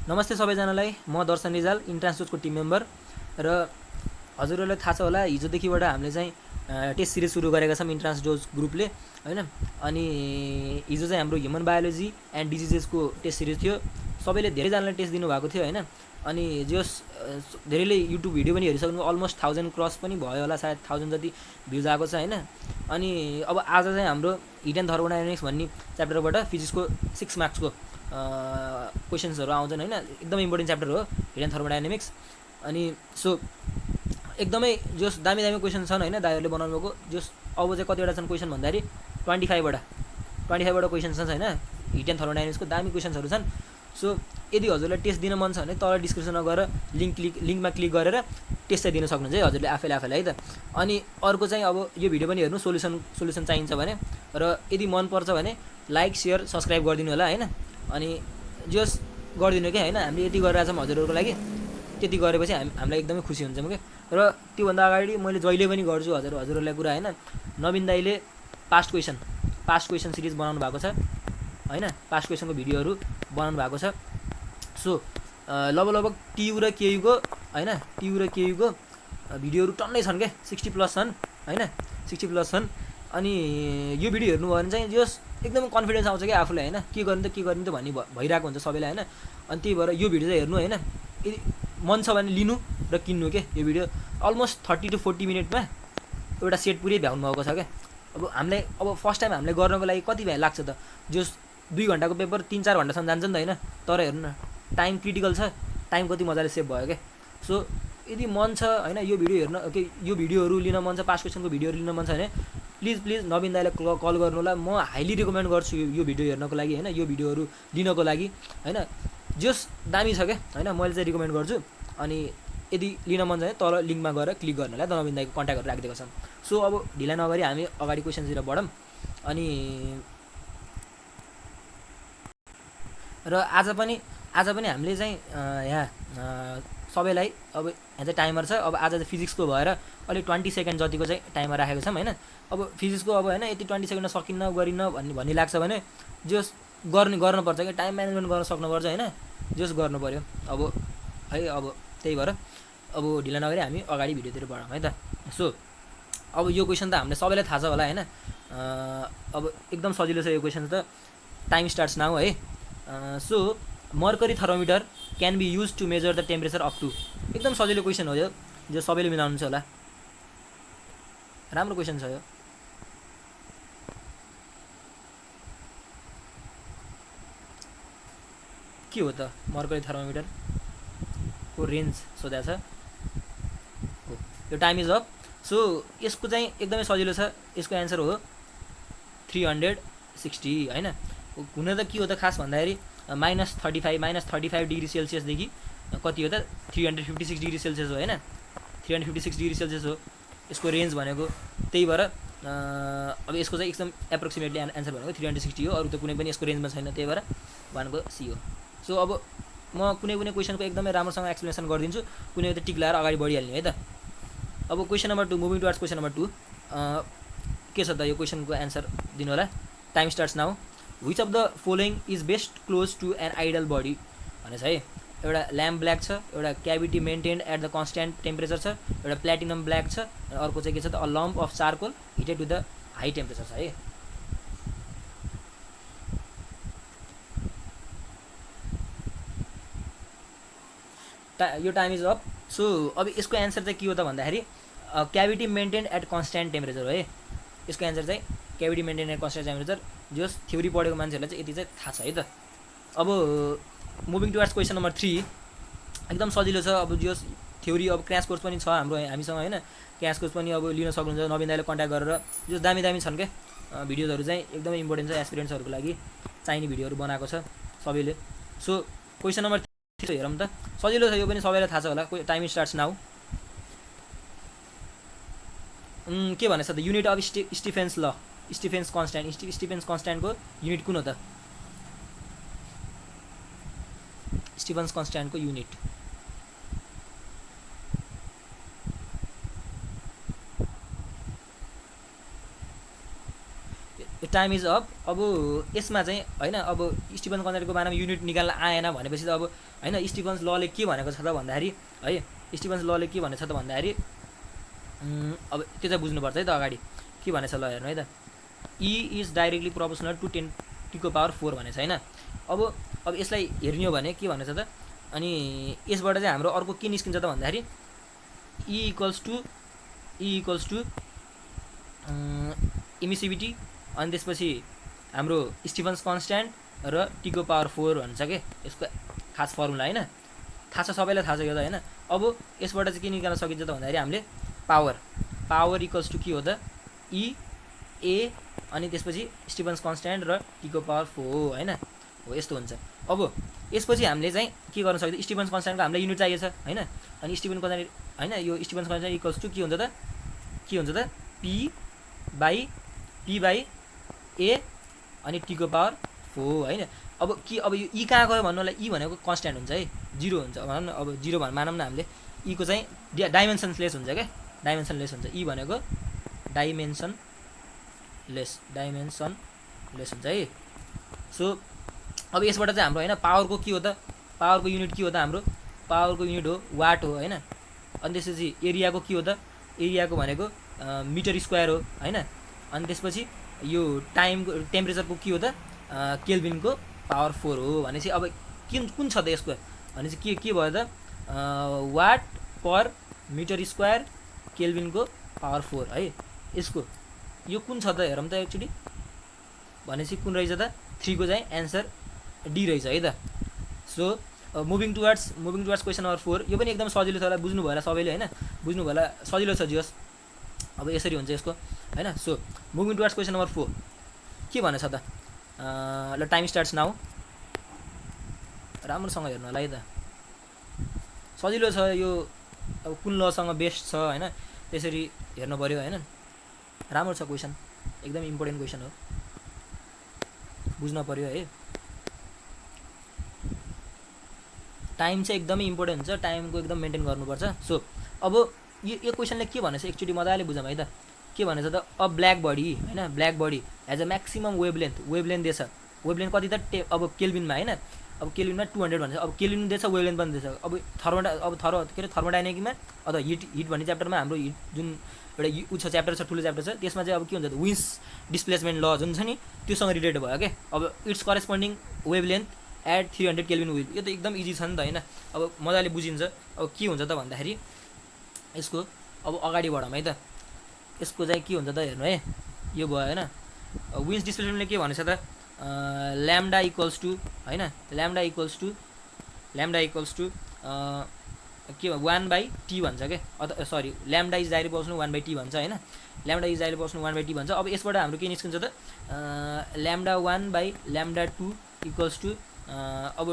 नमस्ते सबैजनालाई, म दर्शन रिजाल इन्ट्रान्स जोजको टिम मेम्बर र हजुरहरूलाई थाहा छ होला हिजोदेखिबाट हामीले चाहिँ टेस्ट सिरिज सुरु गरेका छौँ इन्ट्रान्स जोज ग्रुपले हैन। अनि हिजो चाहिँ हाम्रो ह्युमन बायोलोजी एन्ड डिजिजेसको टेस्ट सिरिज थियो। सबैले धेरैजनाले टेस्ट दिनुभएको थियो हैन। अनि जस धेरैले युट्युब भिडियो पनि हेरिसक्नु, अलमोस्ट 1000 क्रस पनि भयो होला, सायद 1000 जति भ्युज आएको छ हैन। अनि अब आज चाहिँ हाम्रो हिट एन्ड थर्मोडायनामिक्स भन्ने च्याप्टरबाट फिजिक्सको 6 मार्क्सको क्वेसन्सहरू आउँछन् हैन। एकदमै इम्पोर्टेन्ट च्याप्टर हो हिट एन्ड थर्मोडायनामिक्स। अनि सो एकदमै जस दामी दामी क्वेसन छन् हैन, दाइहरूले बनाउनु भएको। जस अब चाहिँ कतिवटा छन् क्वेसन भन्दाखेरि 25 वटा क्वेसन छन् हैन। हिट एन्ड थर्मोडायनामिक्सको दामी क्वेसन्सहरू छन्। सो यदि हजुरलाई टेस्ट दिन मन छ भने तल डिस्क्रिप्सनमा गएर लिङ्कमा क्लिक गरेर टेस्ट चाहिँ दिन सक्नुहुन्छ है हजुरले आफैलाई है त। अनि अर्को चाहिँ अब यो भिडियो पनि हेर्नु, सोल्युसन चाहिन्छ भने, र यदि मन पर्छ भने लाइक सेयर सब्सक्राइब गरिदिनु होला हैन। अनि जस गरिदिनु क्या हैन, हामीले यति गरिरहेको छौँ हजुरहरूको लागि। त्यति गरेपछि हामीलाई एकदमै खुसी हुन्छौँ क्या। र त्योभन्दा अगाडि मैले जहिले पनि गर्छु हजुरहरूलाई कुरा हैन। नवीन दाइले पास्ट क्वेसन सिरिज बनाउनु भएको छ हैन। पास्ट क्वेसनको भिडियोहरू बनाउनु भएको छ। सो लगभग टियु र केयुको हैन, टियु र केयुको भिडियोहरू टन्नै छन् क्या, 60+ छन् हैन, 60+ छन्। अनि यो भिडियो हेर्नुभयो भने चाहिँ जस एकदमै कन्फिडेन्स आउँछ क्या आफूलाई हैन, के गर्ने त भन्ने भइरहेको हुन्छ सबैलाई हैन। अनि त्यही भएर यो भिडियो चाहिँ हेर्नु हैन। यदि मन छ भने लिनु र किन्नु के। यो भिडियो अलमोस्ट 30 to 40 मिनटमा एउटा सेट पुरै भ्याउनु भएको छ क्या। अब हामीलाई अब फर्स्ट टाइम हामीलाई गर्नको लागि कति भ्या लाग्छ त, जस 2 घन्टाको पेपर 3-4 घन्टासम्म जान्छ नि त हैन। तर हेर्नु न, टाइम क्रिटिकल छ, टाइम कति मजाले सेभ भयो क्या। सो यदि मन छ हैन यो भिडियो हेर्न, के यो भिडियोहरू लिन मन छ, पास्ट क्वेसनको भिडियोहरू लिन मन छ भने प्लिज नवीन दाइलाई कल गर्नु होला। म हाइली रिकमेन्ड गर्छु यो भिडियो हेर्नको लागि हैन, यो भिडियोहरू लिनको लागि हैन। जस दामी छ क्या हैन, मैले चाहिँ रिकमेन्ड गर्छु। अनि यदि लिन मन छ भने तल लिङ्कमा गएर क्लिक गर्नु होला, नवीन दाइको कन्ट्याक्टहरू राखिदिएको छ। सो अब ढिला नगरी हामी अगाडि क्वेसनतिर बढौँ। अनि र आज पनि हामीले चाहिँ यहाँ सबैलाई अब यहाँ चाहिँ टाइमर छ। अब आज चाहिँ फिजिक्सको भएर अलि 20 सेकेन्ड जतिको चाहिँ टाइमर राखेको छौँ हैन। अब फिजिक्सको अब हैन यति 20 सेकेन्डमा सकिन्न गरिन्न भन्ने लाग्छ भने जस गर्नुपर्छ क्या, टाइम म्यानेजमेन्ट गर्न सक्नुपर्छ हैन। जस गर्नु पऱ्यो अब है। अब त्यही भएर अब ढिला नगरी हामी अगाडि भिडियोतिर बढौँ है त। सो अब यो क्वेसन त हामीले सबैलाई थाहा छ होला हैन। अब एकदम सजिलो छ यो क्वेसन त। टाइम स्टार्ट्स नाउ है। So mercury thermometer can be use to measure the temperature up to. एकदम सजिलो क्वेसन हो यो, जो सबैले मिलाउनुहुन्छ होला। राम्रो क्वेसन छ यो। के हो त मर्करी थर्मोमिटरको रेन्ज सोधा छ हो। यो टाइम इज अप। सो यसको चाहिँ एकदमै सजिलो छ। यसको एन्सर हो 360 हैन। हुन त के हो त खास भन्दाखेरि -35 डिग्री सेल्सियसदेखि कति हो त 356 डिग्री सेल्सियस हो हैन। 356 डिग्री सेल्सियस हो यसको रेन्ज भनेको। त्यही भएर अब यसको चाहिँ एकदम एप्रोक्सिमेटली एन्सर भनेको 360 हो। अरू त कुनै पनि यसको रेन्जमा छैन, त्यही भएर भनेको सी हो। सो अब म कुनै क्वेसनको एकदमै राम्रोसँग एक्सप्लेनेसन गरिदिन्छु, कुनै त टिक लगाएर अगाडि बढिहाल्ने है त। अब question number 2, moving towards question number 2 के छ त यो क्वेसनको एन्सर दिनु होला। Time starts now. Which of the following is best close to an ideal body भनेछ है। एउटा ल्याम्प ब्ल्याक छ, एउटा cavity maintained at the constant temperature छ, एउटा प्लेटिनम ब्ल्याक छ, अर्को चाहिँ के छ त a lump of charcoal heated to the high temperature छ है। यो टाइम इज अप। सो अब यसको एन्सर चाहिँ के हो त भन्दाखेरि cavity maintained at constant temperature हो है। यसको एन्सर चाहिँ cavity maintained at constant temperature. जस थ्योरी पढेको मान्छेहरूलाई चाहिँ यति चाहिँ थाहा छ है त। अब मुभिङ टुवर्ड्स क्वेसन नम्बर 3 एकदम सजिलो छ। अब जस थ्योरी अब क्र्यास कोर्स पनि छ हामीसँग हैन। क्र्यास कोर्स पनि अब लिन सक्नुहुन्छ, नवीन दाइले कन्ट्याक्ट गरेर। जस दामी छन् क्या भिडियोजहरू चाहिँ एकदमै इम्पोर्टेन्ट छ एस्पिरेन्ट्सहरूको लागि, चाहिने भिडियोहरू बनाएको छ सबैले। सो क्वेसन नम्बर 3 हेरौँ त। सजिलो छ यो पनि, सबैलाई थाहा छ होला। Time starts now. के भनेछ त युनिट अफ स्टिफेन्स ल, स्टिफेन्स कन्स्ट्यान्टको युनिट कुन हो त? स्टिफेन्स कन्स्ट्यान्टको युनिट टाइम इज अप। अब यसमा चाहिँ होइन अब स्टिफन कन्स्ट्यान्टको बारेमा युनिट निकाल्न आएन भनेपछि त अब होइन स्टिफन्स लले के भनेको छ त भन्दाखेरि है स्टिफन्स लले के भनेको छ त भन्दाखेरि अब त्यो चाहिँ बुझ्नुपर्छ है त अगाडि के भनेछ ल हेर्नु है त E is directly proportional to 10⁴ भनेछ होइन। अब यसलाई हेर्ने हो भने के भनेछ त अनि यसबाट चाहिँ हाम्रो अर्को के निस्किन्छ त भन्दाखेरि ई इक्वल्स टु इमिसिभिटी अनि त्यसपछि हाम्रो स्टिफन्स कन्स्ट्यान्ट र T⁴ भन्छ के यसको खास फर्मुला होइन। थाहा छ सबैलाई थाहा छ यो त होइन। अब यसबाट चाहिँ के निकाल्न सकिन्छ त भन्दाखेरि हामीले पावर इक्वल्स टु के हो त ई ए अनि त्यसपछि स्टिफन्स कन्स्ट्यान्ट र T⁴ होइन हो यस्तो हुन्छ। अब यसपछि हामीले चाहिँ के गर्न सक्छ स्टिफन्स कन्स्ट्यान्टको हामीलाई युनिट चाहिएको छ होइन। अनि स्टिफन कन्स्ट्यान्ट होइन यो स्टिफन्स कन्स्ट्यान्ट इक्वल्स टु के हुन्छ त पी बाई ए अनि T⁴ होइन। अब यो ई कहाँ गयो भन्नु होला ई भनेको कन्स्ट्यान्ट हुन्छ है 0 हुन्छ भनौँ न। अब 0 मानौँ न हामीले ईको चाहिँ डाइमेन्सनलेस हुन्छ क्या डाइमेन्सनलेस हुन्छ ई भनेको डाइमेन्सनलेस हुन्छ है। सो अब यसबाट चाहिँ हाम्रो होइन पावरको के हो त पावरको युनिट के हो त हाम्रो पावरको युनिट हो वाट हो होइन। अनि त्यसपछि एरियाको के हो त एरियाको भनेको मिटर स्क्वायर हो होइन। अनि त्यसपछि यो टाइमको टेम्परेचरको के हो त केल्भिनको पावर 4 हो भनेपछि अब कुन छ त यसको भनेपछि के भयो त वाट पर मिटर स्क्वायर केल्भिनको पावर 4 है। यसको यो कुन छ त हेरौँ त एक्चुअली भनेपछि कुन रहेछ त 3 को चाहिँ एन्सर डी रहेछ है त। So moving towards question number 4 यो पनि एकदम सजिलो छ होला बुझ्नु भयो होला सबैले होइन बुझ्नु भयो होला सजिलो छ जियोस्। अब यसरी हुन्छ यसको होइन। So moving towards question number 4 के भनेछ त ल टाइम स्टार्ट्स नाउ राम्रोसँग हेर्नु होला है त सजिलो छ यो। अब कुन लसँग बेस्ट छ होइन त्यसरी हेर्नु पऱ्यो होइन। राम्रो छ क्वेसन एकदम इम्पोर्टेन्ट क्वेसन हो बुझ्न पऱ्यो है। टाइम चाहिँ एकदमै इम्पोर्टेन्ट हुन्छ टाइमको एकदम मेन्टेन गर्नुपर्छ। सो अब यो क्वेसनले के भनेछ एक्चुअली मजाले बुझौँ है त के भनेछ त अ ब्ल्याक बडी होइन black body as a maximum wavelength दिएछ वेभलेन्थ कति त अब केल्भिनमा होइन अब केल्भिनमा 200 भन्छ। अब केल्भिन दिएछ वेभलेन्थ पनि दिएछ। अब थर्मोडाइनामिकमा अथवा हिट भन्ने च्याप्टरमा हाम्रो हिट जुन एउटा उ छ च्याप्टर छ ठुलो च्याप्टर छ त्यसमा चाहिँ अब के हुन्छ त विन्स डिस्प्लेसमेन्ट ल जुन छ नि त्योसँग रिलेटेड भयो क्या। अब its corresponding wavelength at 300 kelvin will यो त एकदम इजी छ नि त होइन। अब मजाले बुझिन्छ। अब के हुन्छ त भन्दाखेरि यसको अब अगाडि बढौँ है त यसको चाहिँ के हुन्छ त हेर्नु है यो भयो होइन। विन्स डिस्प्लेसमेन्टले के भनेछ त ल्याम्डा इक्वल्स टु होइन ल्याम्डा इक्वल्स टु के 1/t भन्छ क्या अथवा सरी ल्याम्डा इज डाइरेक्ट बस्नु 1/t भन्छ होइन ल्याम्डा इज डाइरेक्ट बस्नु 1/t भन्छ। अब यसबाट हाम्रो के निस्किन्छ त ल्याम्डा 1/λ2 इक्वल्स टु अब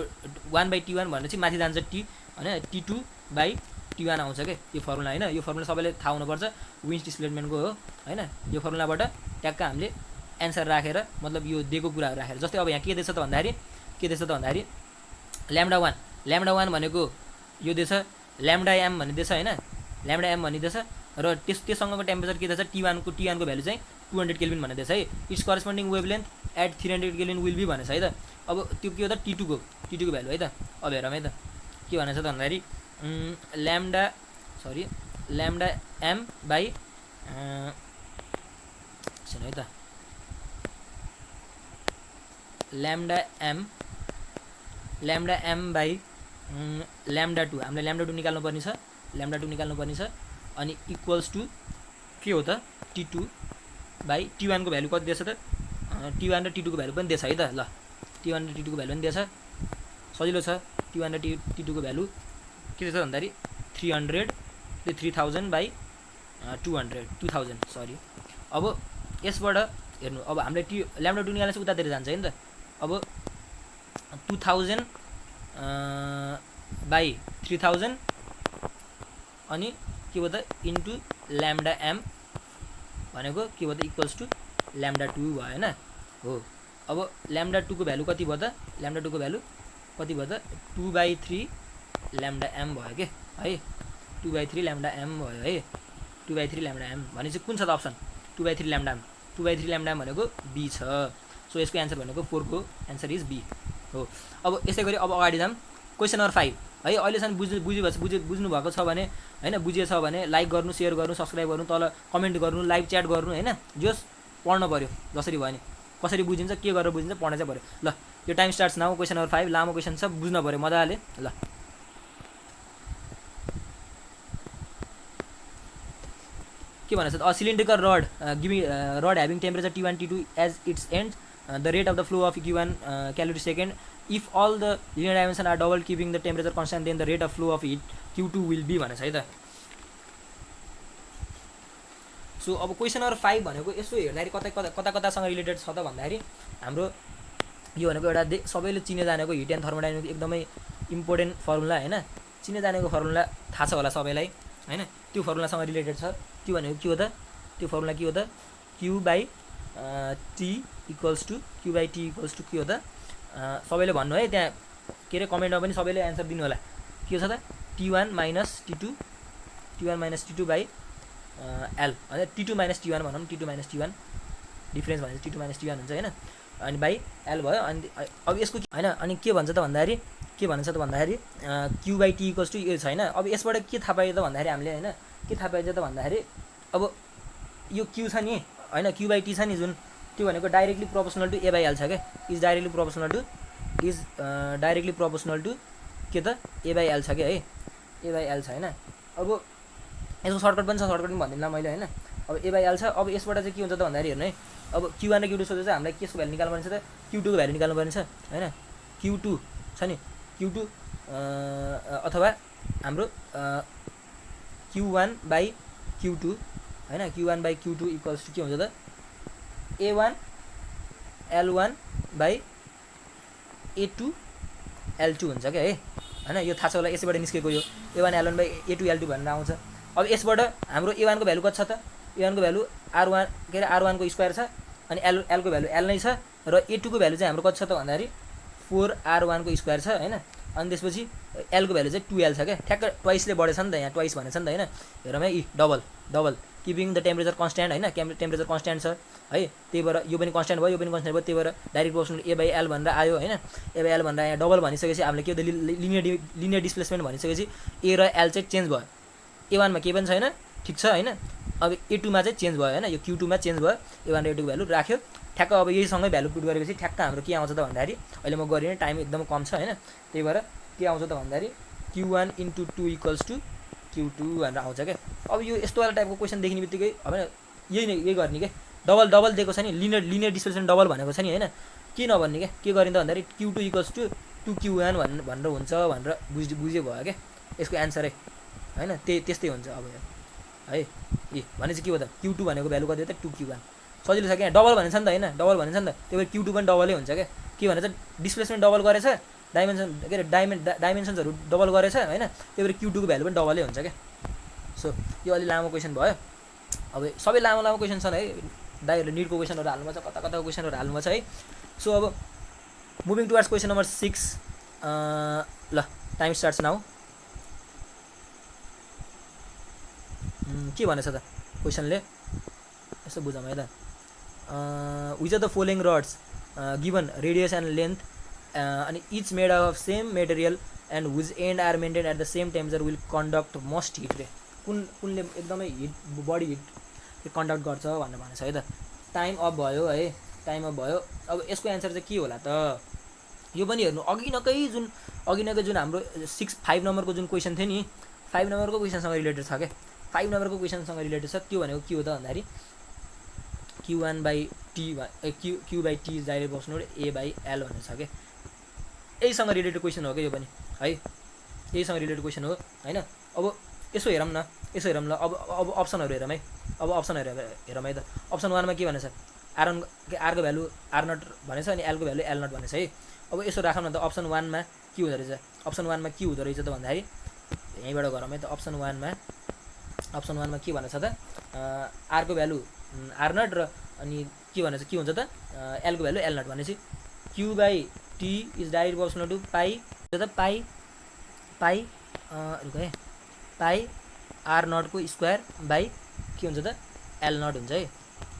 1/t1 भनेपछि माथि जान्छ t होइन T2/t1 आउँछ क्या यो फर्मुला होइन। यो फर्मुला सबैले थाहा हुनुपर्छ विन्स डिस्प्लेसमेन्टको हो होइन। यो फर्मुलाबाट ट्याक्क हामीले एन्सर राखेर मतलब यो दिएको कुराहरू राखेर जस्तै अब यहाँ के दिएछ त भन्दाखेरि ल्याम्डा 1 भनेको यो दिएछ ल्याम्डा m भनिदिएछ होइन ल्याम्डा m भनिदिएछ र त्योसँगको टेम्परेचर के दिएछ T1 को भ्यालु चाहिँ 200 केल्भिन भनिदिएछ है। Its corresponding wavelength at 300 kelvin will be भनेछ है त। अब त्यो के हो त T2 को भ्यालु है त। अब हेरौँ है त के भनेछ त भन्दाखेरि ल्याम्डा m बाई है त ल्याम्डा m बाई λ2 हामीले λ2 निकाल्नु पर्ने छ अनि इक्वल्स टु के हो त T2/T1 को भ्यालु कति दिएछ त T1 र T2 को भ्यालु पनि दिएछ है त। ल T1 र T2 को भ्यालु पनि दिएछ सजिलो छ। T1 र T2 को भ्यालु के दिएछ भन्दाखेरि 2000 सरी। अब यसबाट हेर्नु अब हामीले λ2 निकाल्नु चाहिँ उतातिर जान्छ है नि त। अब 2000/3000 अनि के भयो त इन्टु ल्याम्डा m भनेको के भयो त इक्वल्स टु λ2 भयो होइन हो। अब λ2 को भ्यालु कति भयो त 2/3 λm भयो के है 2/3 λm भयो है 2/3 λm भनेपछि कुन छ त अप्सन 2/3 λm 2/3 ल्याम्डा भनेको बी छ। सो यसको एन्सर भनेको 4 को एन्सर इज बी हो। अब यसै गरी अब अगाडि जाम क्वेसन नम्बर 5 है। अहिलेसम्म बुझ्नु भएको छ भने हैन, बुझिएछ भने लाइक गर्नु, सेयर गर्नु, सब्स्क्राइब गर्नु, तल कमेन्ट गर्नु, लाइभ च्याट गर्नु हैन। जस पढ्न पर्यो जसरी भयो नि, कसरी बुझिन्छ, के गरेर बुझिन्छ, पढ्न चाहिँ पर्यो। ल यो time starts now. Question number 5 लामो क्वेसन छ, बुझ्न पर्यो मजाले। ल के भनेछ त, cylindrical rod rod having temperature T1 T2 as its end the rate of the flow of Q1 calorie second if all the linear dimension are double keeping the temperature constant then the rate of flow of heat Q2 will be भनेछ है त। So अब question number 5 भनेको यसो हेर्दाखेरि कता कतासँग related छ त भन्दाखेरि हाम्रो यो भनेको एउटा सबैले चिने जानेको हिट एन्ड थर्मोडाइनामिक्स एकदमै इम्पोर्टेन्ट फर्मुला हैन। चिने जानेको फर्मुला थाहा छ होला सबैलाई हैन। त्यो फर्मुलासँग रिलेटेड छ। त्यो भनेको के हो त, त्यो फर्मुला के हो त, Q/T इक्वल्स टु के हो त, सबैले भन्नु है त्यहाँ के अरे कमेन्टमा पनि सबैले एन्सर दिनु होला। के छ त, T1 - T2 बाई L होइन, T2 - T1 भनौँ, T2 - T1 डिफ्रेन्स भनेपछि T2 - T1 हुन्छ हैन, अनि बाई L भयो। अनि अब यसको हैन, अनि के भन्छ त भन्दाखेरि Q/T इक्वल्स टु यो छैन। अब यसबाट के थाहा पाइयो त भन्दाखेरि हामीले हैन, के थाहा पाइन्छ त भन्दाखेरि अब यो Q छ नि हैन, Q/T छ नि जुन, त्यो भनेको डाइरेक्टली प्रोपोर्सनल टु A/L छ के, इज डाइरेक्टली प्रोपोर्सनल टु के त A/L छ के है, A/L छ हैन। अब यसको सर्टकट पनि छ, सर्टकट पनि भनिदिउँला मैले हैन। अब A/L छ। अब यसबाट चाहिँ के हुन्छ त भन्दाखेरि हेर्नु है, अब Q1 र Q2 सोध्दा चाहिँ हामीलाई केसको भ्यालु निकाल्नु पर्ने छ त, Q2 को भ्यालु निकाल्नु पर्ने छ हैन। Q2 छ नि, Q2 अथवा हाम्रो Q1/Q2 हैन, Q1/Q2 इक्वल्स टु के हुन्छ त, A1 L1/A2 L2 हुन्छ क्या है हैन। यो थाहा छ होला, यसैबाट निस्केको यो A1 L1/A2 L2 भनेर आउँछ। अब यसबाट हाम्रो A1 को भ्यालु कति छ त, A1 को भ्यालु R1 के अरे R1 को स्क्वायर छ, अनि L को भ्यालु L नै छ, र A2 को भ्यालु चाहिँ हाम्रो कति छ त भन्दाखेरि 4R1 को स्क्वायर छ हैन। अनि त्यसपछि L को भ्यालु चाहिँ 2L छ क्या, ठ्याक्क ट्वाइसले बढेछ नि त, यहाँ ट्वाइस भनेछ नि त हैन। हेरौँ है, double keeping the temperature constant हैन, टेम्परेचर कन्स्ट्यान्ट छ है, त्यही भएर यो पनि कन्स्ट्यान्ट भयो, यो पनि कन्स्ट्यान्ट भयो, त्यही भएर डाइरेक्ट प्रोपोर्सनल A/L भनेर आयो हैन। A/L भनेर यहाँ डबल भनिसकेपछि हामीले के हो त, लिनियर डिस्प्लेसमेन्ट भनिसकेपछि A र L चाहिँ चेन्ज भयो। A1 मा केही पनि छैन, ठिक छ हैन। अब A2 मा चाहिँ चेन्ज भयो हैन, यो Q2 मा चेन्ज भयो, A1 र A2 को भ्यालु राख्यो ठ्याक्क। अब यहीसँगै भ्यालु पुट गरेपछि ठ्याक्क हाम्रो के आउँछ त भन्दाखेरि, अहिले म गरिनँ, टाइम एकदम कम छ हैन, त्यही भएर के आउँछ त भन्दाखेरि Q1 × 2 इक्वल्स टु Q2 भनेर आउँछ क्या। अब यो यस्तो वाला टाइपको क्वेसन देख्ने बित्तिकै अब यही गर्ने के, डबल दिएको छ नि, लिनियर डिस्प्लेसमेन्ट डबल भनेको छ नि हैन, के नभन्ने के गर्ने त भन्दाखेरि Q2 इक्वल्स टु 2Q1 भनेर हुन्छ भनेर बुझ्यो भयो क्या यसको एन्सरै हैन। त्यस्तै हुन्छ अब है। भने चाहिँ के हो त, Q2 भनेको भ्यालु कति हो त, 2Q1, सजिलो छ क्या, डबल भनेछ नि त हैन, डबल भनेछ नि त, त्यही भएर Q2 पनि डबलै हुन्छ क्या। के भनेछ, डिस्प्लेसमेन्ट डबल गरेछ, डाइमेन्सन्सहरू डबल गरेछ हैन, त्यही भएर Q2 को भ्यालु पनि डबलै हुन्छ क्या। सो यो अलि लामो क्वेसन भयो। अब सबै लामो क्वेसन छन् है, निटको क्वेसनहरू हाल्नु छ, कताको क्वेसनहरू हाल्नु छ है। सो अब मुभिङ टुवर्ड्स क्वेसन नम्बर 6। ल टाइम स्टार्ट्स नाउ। के भनेछ त क्वेसनले, यसो बुझौँ है त। Which of the following rods given radius and length अनि each made of same material and whose and are maintain at the same temperature will conduct most heat रे, कुनले एकदमै बढी हिट कन्डक्ट गर्छ भनेर भनेछ है त। टाइम अफ भयो है, टाइम अफ भयो। अब यसको एन्सर चाहिँ के होला त, यो पनि हेर्नु, अघि नकै जुन हाम्रो 5 नम्बरको जुन क्वेसन थियो नि, 5 नम्बरको क्वेसनसँग रिलेटेड छ क्या, 5 नम्बरको क्वेसनसँग रिलेटेड छ। त्यो भनेको के हो त भन्दाखेरि Q1/T Q/T is direct proportional A/L भनेर छ क्या। यहीसँग रिलेटेड क्वेसन हो क्या यो पनि है, यहीसँग रिलेटेड क्वेसन हो हैन। अब यसो हेरौँ न, ल। अब अप्सनहरू हेरौँ है, अब अप्सनहरू हेरौँ है त। अप्सन 1 मा के भनेछ, R को भ्यालु R0 भनेछ, अनि L को भ्यालु L0 भनेछ है। अब यसो राखौँ न त, अप्सन 1 मा के हुँदो रहेछ, अप्सन 1 मा के हुँदो रहेछ त भन्दाखेरि यहीँबाट गरौँ है त। अप्सन 1 मा के भनेछ त, R को भ्यालु R0 र अनि के भनेछ, के हुन्छ त, L को भ्यालु L0 भनेपछि Q/T is direct proportional to pie R0 को स्क्वायर बाई के हुन्छ त, L0 हुन्छ है।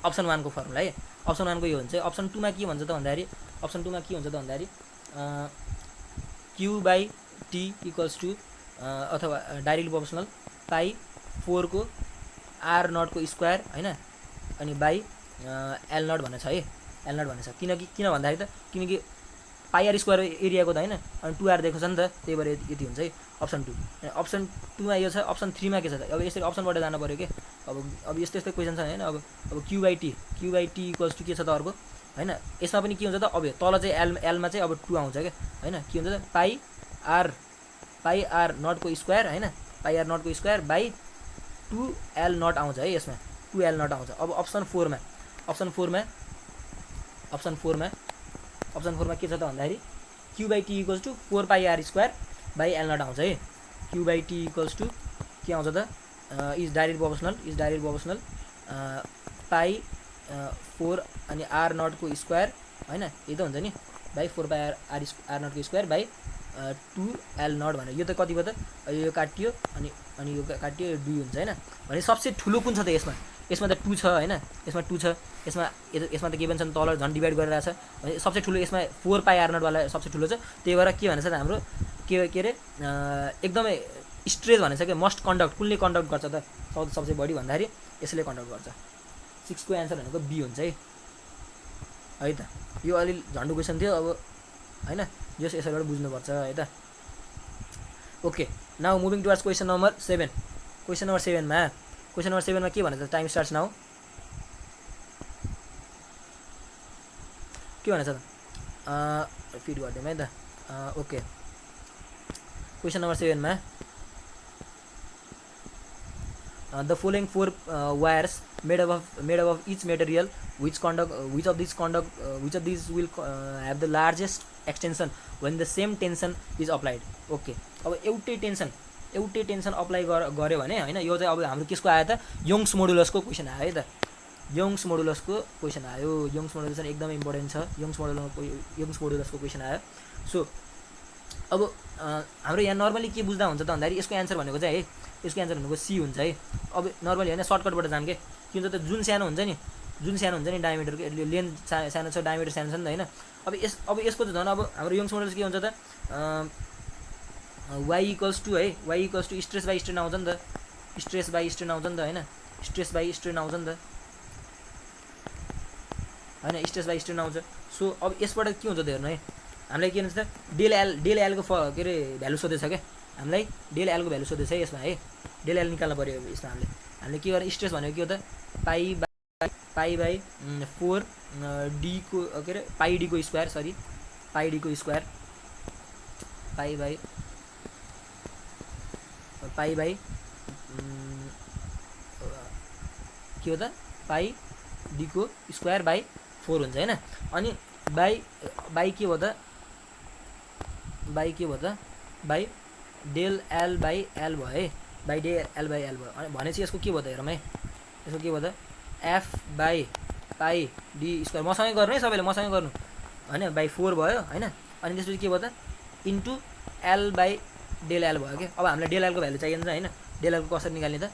अप्सन 1 को फर्मुला है। अप्सन 1 को यो हुन्छ। अप्सन 2 मा के भन्छ त भन्दाखेरि अप्सन 2 मा के हुन्छ त भन्दाखेरि q/t इक्वल्स टु अथवा डाइरेक्टली प्रोपोर्सनल पाई 4 को r नट को स्क्वायर हैन अनि बाई l नट भन्ने छ है। l नट भन्ने छ किन भन्दाखेरि त किनकि पाई r स्क्वायर एरियाको त हैन अनि 2r दिएको छ नि त, त्यही भएर यति हुन्छ है अप्सन 2। अप्सन 2 मा यो छ। अप्सन 3 मा के छ त अब यसरी अप्सनबाट जानु पर्यो के। अब यस्तो क्वेशन छ हैन। अब q/t इक्वल्स टु के छ त अर्को हैन। यसमा पनि के हुन्छ त अब तल चाहिँ l मा चाहिँ अब 2 आउँछ के हैन। के हुन्छ त पाई r नट को स्क्वायर हैन पाई r नट को स्क्वायर बाई 2l नट आउँछ है। यसमा 2l नट आउँछ। अब अप्सन 4 मा के छ त भन्दाखेरि q/t equals to 4 pi r square by l naught आउँछ है। q/t इक्वल्स टु के आउँछ त इज डाइरेक्ट प्रोपोर्सनल पाई 4 अनि r नट को स्क्वायर हैन यही त हुन्छ नि बाई 4 पाई r नट को स्क्वायर बाई 2l नट भने यो त कति भयो त यो काटियो अनि यो काटियो यो 2 हुन्छ हैन। भने सबसे ठुलो कुन छ त यसमा त 2 छ हैन। यसमा 2 छ। यसमा त के भन्छ तल झन् डिभाइड गरेर छ भने सबसे ठुलो यसमा 4 पाई r नट वाला सबसे ठुलो छ। त्यही भएर के भन्छ त हाम्रो के रे एकदमै स्ट्रेच भनेछ के मस्ट कन्डक्ट कुनले कन्डक्ट गर्छ त सबसे बढी भन्दाखेरि यसले कन्डक्ट गर्छ। 6 को आन्सर भनेको बी हुन्छ है त। यो अलि झन्डु क्वेशन थियो अब हैन जस यसैबाट बुझ्नुपर्छ है त। Okay now moving towards question number 7। Question number 7 मा के भनेछ टाइम स्टार्ट्स नाउ। के भनेछ त फिड गर्दिम है त। ओके क्वेशन नम्बर 7 मा the following 4 wires made up of each material which of these will have the largest extension when the same tension is applied। Okay अब एउटै टेन्सन अप्लाई गर्यो भने हैन यो चाहिँ अब हाम्रो केसको आयो त यंग्स मोडुलसको क्वेशन आयो है त। यंग्स मोडुलसको क्वेशन आयो। यंग्स मोडुलस एकदमै इम्पोर्टेन्ट छ। यंग्स मोडुलसको क्वेशन आयो। सो अब हाम्रो यहाँ नर्मली के बुझ्दा हुन्छ त भन्दाखेरि यसको आन्सर भनेको चाहिँ है यसको आन्सर भनेको सी हुन्छ है। अब नर्मली हैन सर्टकटबाट जाम के हुन्छ त जुन सानो हुन्छ नि डायमिटरको लेन्थ सानो छ डायमिटर सानो छ नि त हैन। अब यसको त झन् अब हाम्रो यंग्स मोडुलस के हुन्छ त y इक्वल्स टु है y equals to stress by strain आउँछ नि त। स्ट्रेस बाई स्ट्रेन आउँछ नि त हैन स्ट्रेस बाई स्ट्रेन आउँछ नि त हैन स्ट्रेस बाई स्ट्रेन आउँछ। सो अब यसबाट के हुन्छ त हेर्नु है हामीलाई के भन्छ त डेल एल को के रे भ्यालु सोधेछ के हामीलाई डेल एल को भ्यालु सोधेछ है यसमा है। डेल एल निकाल्नु पर्यो यसमा हामीले के गर्ने स्ट्रेस भनेको के हो त पाई बाई 4 डी को के रे पाई डी को स्क्वायर पाई डी को स्क्वायर पाई बाई के हो त पाई डी को स्क्वायर बाई 4 हुन्छ हैन। अनि बाई के हो त by del L by L भयो है by del L by L भयो। अनि भनेपछि यसको के भयो त हेरौँ है यसको के भयो त F by pi D square मसँगै गर्नु है सबैले मसँगै गर्नु हैन बाई 4 भयो हैन। अनि त्यसपछि के भयो त into L by del L भयो के। अब हामीलाई डेल एलको भ्यालु चाहिन्छ हैन। डेल एलको कसरी निकाल्ने त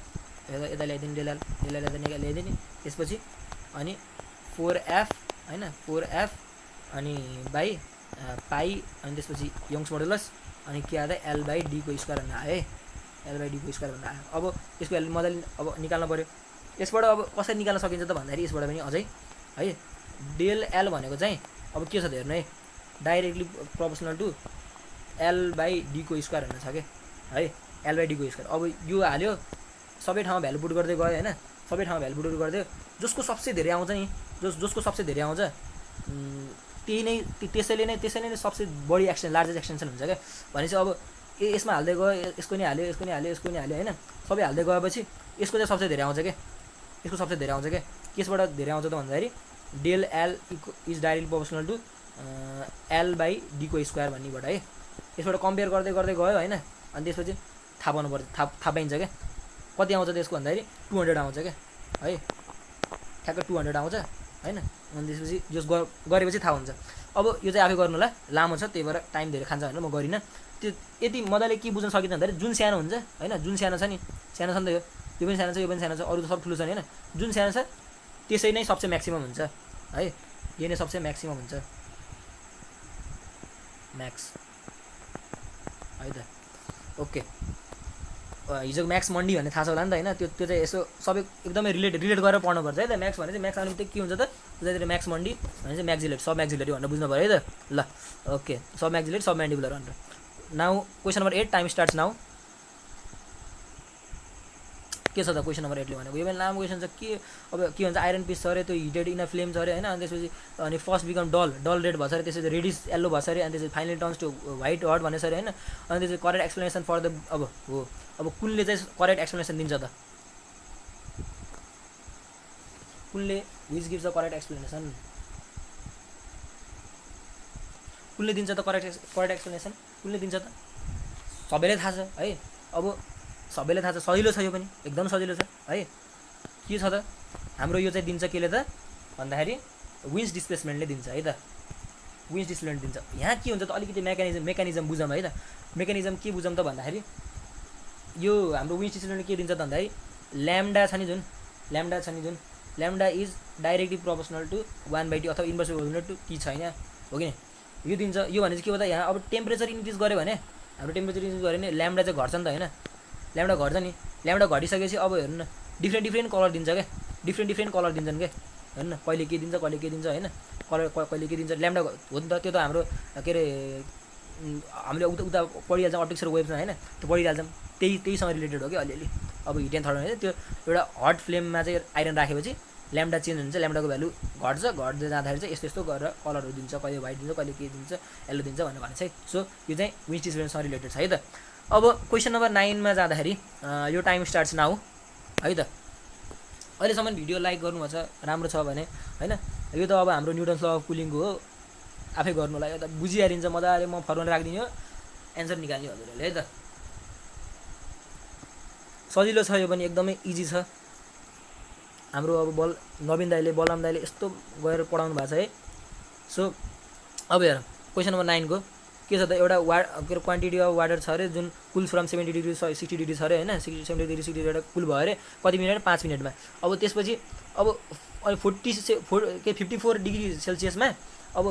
यता ल्याइदिनु डेल एल यता ल्याइदिने त्यसपछि अनि 4f हैन 4f अनि बाई पाई अनि त्यसपछि यंग्स मोडुलस अनि के आयो एल बाई डी को स्क्वायर भन्ने आयो है एल बाई डी को स्क्वायर भन्ने आयो। अब यसको भ्यालु मजाले अब निकाल्नु पर्यो। यसबाट अब कसरी निकाल्न सकिन्छ त भन्दाखेरि यसबाट पनि अझै है डेल एल भनेको चाहिँ अब के छ त हेर्नु है directly proportional to L by D को स्क्वायर भन्ने छ के है एल बाई डी को स्क्वायर। अब यो हाल्यो सबै ठाउँमा भ्यालु पुट गर्दै गयो हैन सबै ठाउँमा भ्यालु पुट गर्दै जसको सबसे धेरै आउँछ नि जसको सबसे धेरै आउँछ त्यसैले नै सबसे बढी लार्जेस्ट एक्सटेन्सन हुन्छ क्या। भनेपछि अब यसमा हाल्दै गयो यसको नि हाल्यो हैन सबै हाल्दै गएपछि यसको चाहिँ सबसे धेरै आउँछ के यसको सबसे धेरै आउँछ के केसबाट धेरै आउँछ त भन्दाखेरि del L is directly proportional to L by D को स्क्वायर भन्नेबाट है। यसबाट कम्पेयर गर्दै गयो हैन अनि त्यसपछि थाहा पाउनुपर्छ थाहा पाइन्छ क्या कति आउँछ त्यसको भन्दाखेरि 200 आउँछ क्या है ठ्याक्क 200 आउँछ हैन। अनि त्यसपछि जस गरेपछि थाहा हुन्छ। अब यो चाहिँ आफै गर्नु होला लामो छ त्यही भएर टाइम धेरै खान्छ भनेर म गरिनँ। त्यो यति मजाले के बुझ्न सकिन्छ भन्दाखेरि जुन सानो हुन्छ हैन जुन सानो छ नि त यो पनि सानो छ यो पनि सानो छ अरू त सब ठुलो छ नि हैन जुन सानो छ त्यसै नै सबसे म्याक्सिमम हुन्छ है, यो नै सबसे म्याक्सिमम हुन्छ म्याक्स है त। ओके, हिजो म्याक्स मन्डी भन्ने थाहा छ होला नि त होइन, त्यो चाहिँ यसो सबै एकदमै रिलेट गरेर पढ्नुपर्छ है त। म्याक्स भने चाहिँ म्याक्स आउने बित्तिकै के हुन्छ त, उतातिर म्याक्स मन्डी भने चाहिँ म्याक्जिलेट सब म्याक्जिलेटरी भनेर बुझ्नु पऱ्यो है त। ल ओके, सब म्याक्जिलेट सब म्यान्डिबुलर भनेर। Now question number 8, time starts now. के छ त क्वेसन नम्बर 8ले भनेको, यो पनि लामो क्वेसन छ। के अब के भन्छ, आइरन पिस छ अरे, त्यो हिटेड इन अ फ्लेम छ अरे होइन, अनि त्यसपछि अनि फर्स्ट बिकम डल रेड भन्छ अरे, त्यसपछि रेडिस येल्लो भन्छ अरे, अनि त्यसपछि finally turns to white hot भनेछ अरे होइन। अनि त्यसपछि करेक्ट एक्सप्लेनेसन फर द अब हो, अब कुनले चाहिँ करेक्ट एक्सप्लेनेसन दिन्छ त, कुनले which gives the correct explanation, कुनले दिन्छ त करेक्ट एक्सप्लेनेसन, कुनले दिन्छ त? सबैलाई थाहा छ है, अब सबैलाई थाहा छ, सजिलो छ, यो पनि एकदम सजिलो छ है। के छ त, हाम्रो यो चाहिँ दिन्छ केले त भन्दाखेरि विन्स डिस्प्लेसमेन्टले दिन्छ है त, विन्स डिस्प्लेसमेन्ट दिन्छ। यहाँ के हुन्छ त, अलिकति मेकानिजम बुझौँ है त। मेकानिजम के बुझौँ त भन्दाखेरि, यो हाम्रो विन्स डिस्प्लेसमेन्टले के दिन्छ त भन्दाखेरि ल्याम्डा छ नि जुन, lambda is directly proportional to 1/t अथवा इन्भर्स प्रोपोर्सनल टु t छैन हो कि यो दिन्छ। यो भने चाहिँ के हो त, यहाँ अब टेम्परेचर इन्क्रिज गर्यो भने, हाम्रो टेम्परेचर इन्क्रिज गर्यो भने ल्याम्डा चाहिँ घट्छ नि त होइन, ल्याम्डा घट्छ नि। ल्याम्डा घटिसकेपछि अब हेर्नु न, डिफ्रेन्ट कलर दिन्छ क्या, डिफ्रेन्ट कलर दिन्छन् क्या, हेर्नु न, कहिले के दिन्छ कहिले के दिन्छ होइन, कलर कहिले के दिन्छ, ल्याम्डा हो नि त। त्यो त हाम्रो के अरे हामीले उता पढिहाल्छौँ अप्टिक्स र वेब्समा होइन, त्यो पढिहाल्छौँ, त्यहीसँग रिलेटेड हो कि अलिअलि। अब हिट एन्ड थर्मल त्यो एउटा हट फ्लेममा चाहिँ आइरन राखेपछि ल्याम्डा चेन्ज हुन्छ, ल्याम्डाको भ्यालु घट्दै जाँदाखेरि चाहिँ यस्तो गरेर कलरहरू दिन्छ, कहिले व्हाइट दिन्छ, कहिले के दिन्छ, येल्लो दिन्छ भनेर भन्छ है। सो यो चाहिँ विन्स डिस्प्लेसमेन्टसँग रिलेटेड छ है त। अब क्वेसन नम्बर 9मा जाँदाखेरि यो टाइम स्टार्ट्स नाउ है त। अहिलेसम्म भिडियो लाइक गर्नुभएको छ, राम्रो छ भने होइन, यो त अब हाम्रो न्युटन्स ल अफ कुलिङको हो, आफै गर्नुलाई त बुझिहालिन्छ मजाले, म फर्मुला राखिदिने हो, एन्सर निकाल्ने हजुरहरूले है त। सजिलो छ, यो पनि एकदमै इजी छ। हाम्रो अब नवीन दाइले बलराम दाइले यस्तो गएर पढाउनु भएको छ है। सो अब हेर क्वेसन नम्बर 9 को के छ त, एउटा के अरे क्वान्टिटी अफ वाटर छ अरे जुन कुल फ्रम 70 डिग्री 60 डिग्री छ अरे होइन, 70 डिग्री 60 डिग्री कुल भयो अरे कति मिनट, 5 मिनटमा। अब त्यसपछि अब 54 डिग्री सेल्सियसमा अब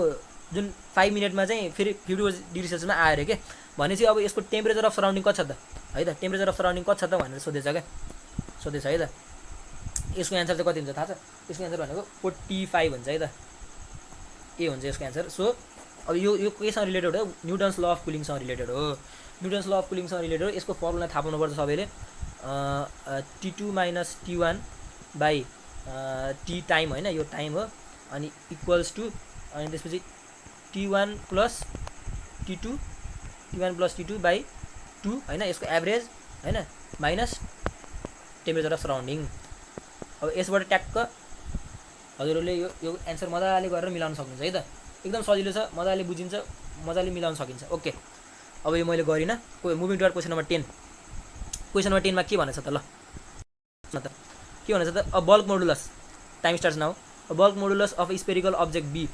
जुन 5 मिनटमा चाहिँ फेरि 54 डिग्री सेल्सियसमा आयो अरे के, भनेपछि अब यसको टेम्परेचर अफ सराउन्डिङ कति छ त है त, टेम्परेचर अफ सराउन्डिङ कति छ त भनेर सोधेछ है त। यसको एन्सर चाहिँ कति हुन्छ थाहा छ, यसको एन्सर भनेको 45 हुन्छ है त, ए हुन्छ यसको एन्सर। सो अब यो केसँग रिलेटेड हो, न्युटन्स ल अफ कुलिङसँग रिलेटेड हो, न्युटन्स ल अफ कुलिङसँग रिलेटेड हो। यसको फर्मुला थाहा पाउनुपर्छ सबैले, T2 minus T1 by T time होइन, यो टाइम हो, अनि इक्वल्स टु अनि त्यसपछि T1 प्लस T2 बाई 2 होइन, यसको एभरेज होइन माइनस टेम्परेचर अफ सराउन्डिङ। अब यसबाट ट्याक्क हजुरहरूले यो एन्सर मजाले गरेर मिलाउन सक्नुहुन्छ है त, एकदम सजिलो छ, मजाले बुझिन्छ, मजाले मिलाउन सकिन्छ। ओके, अब यो मैले गरिनँ। Moving toward question number 10। Question number 10 मा के भनेछ त, ल के भनेछ त, a bulk modulus, time starts now, a bulk modulus of spherical object B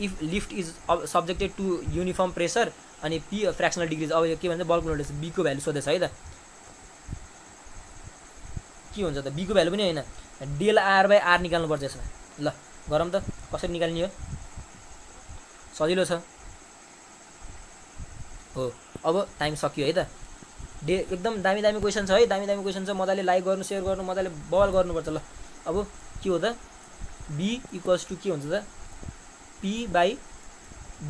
if lift is subjected to uniform pressure अनि पी फ्रेक्सनल डिग्रिज। अब यो के भन्छ, बल्क मोडुलस बी को भ्यालु सोधेछ है त, के हुन्छ त, बी को भ्यालु पनि होइन, डेल आर बाई आर निकाल्नुपर्छ यसमा। ल गरौँ त, कसरी निकाल्ने हो, सजिलो छ हो। अब टाइम सकियो है त, एकदम दामी क्वेसन छ है, दामी क्वेसन छ, मजाले लाइक गर्नु, सेयर गर्नु, मजाले बल गर्नुपर्छ। ल अब के हो त, बी इक्वल्स टु के हुन्छ त, P by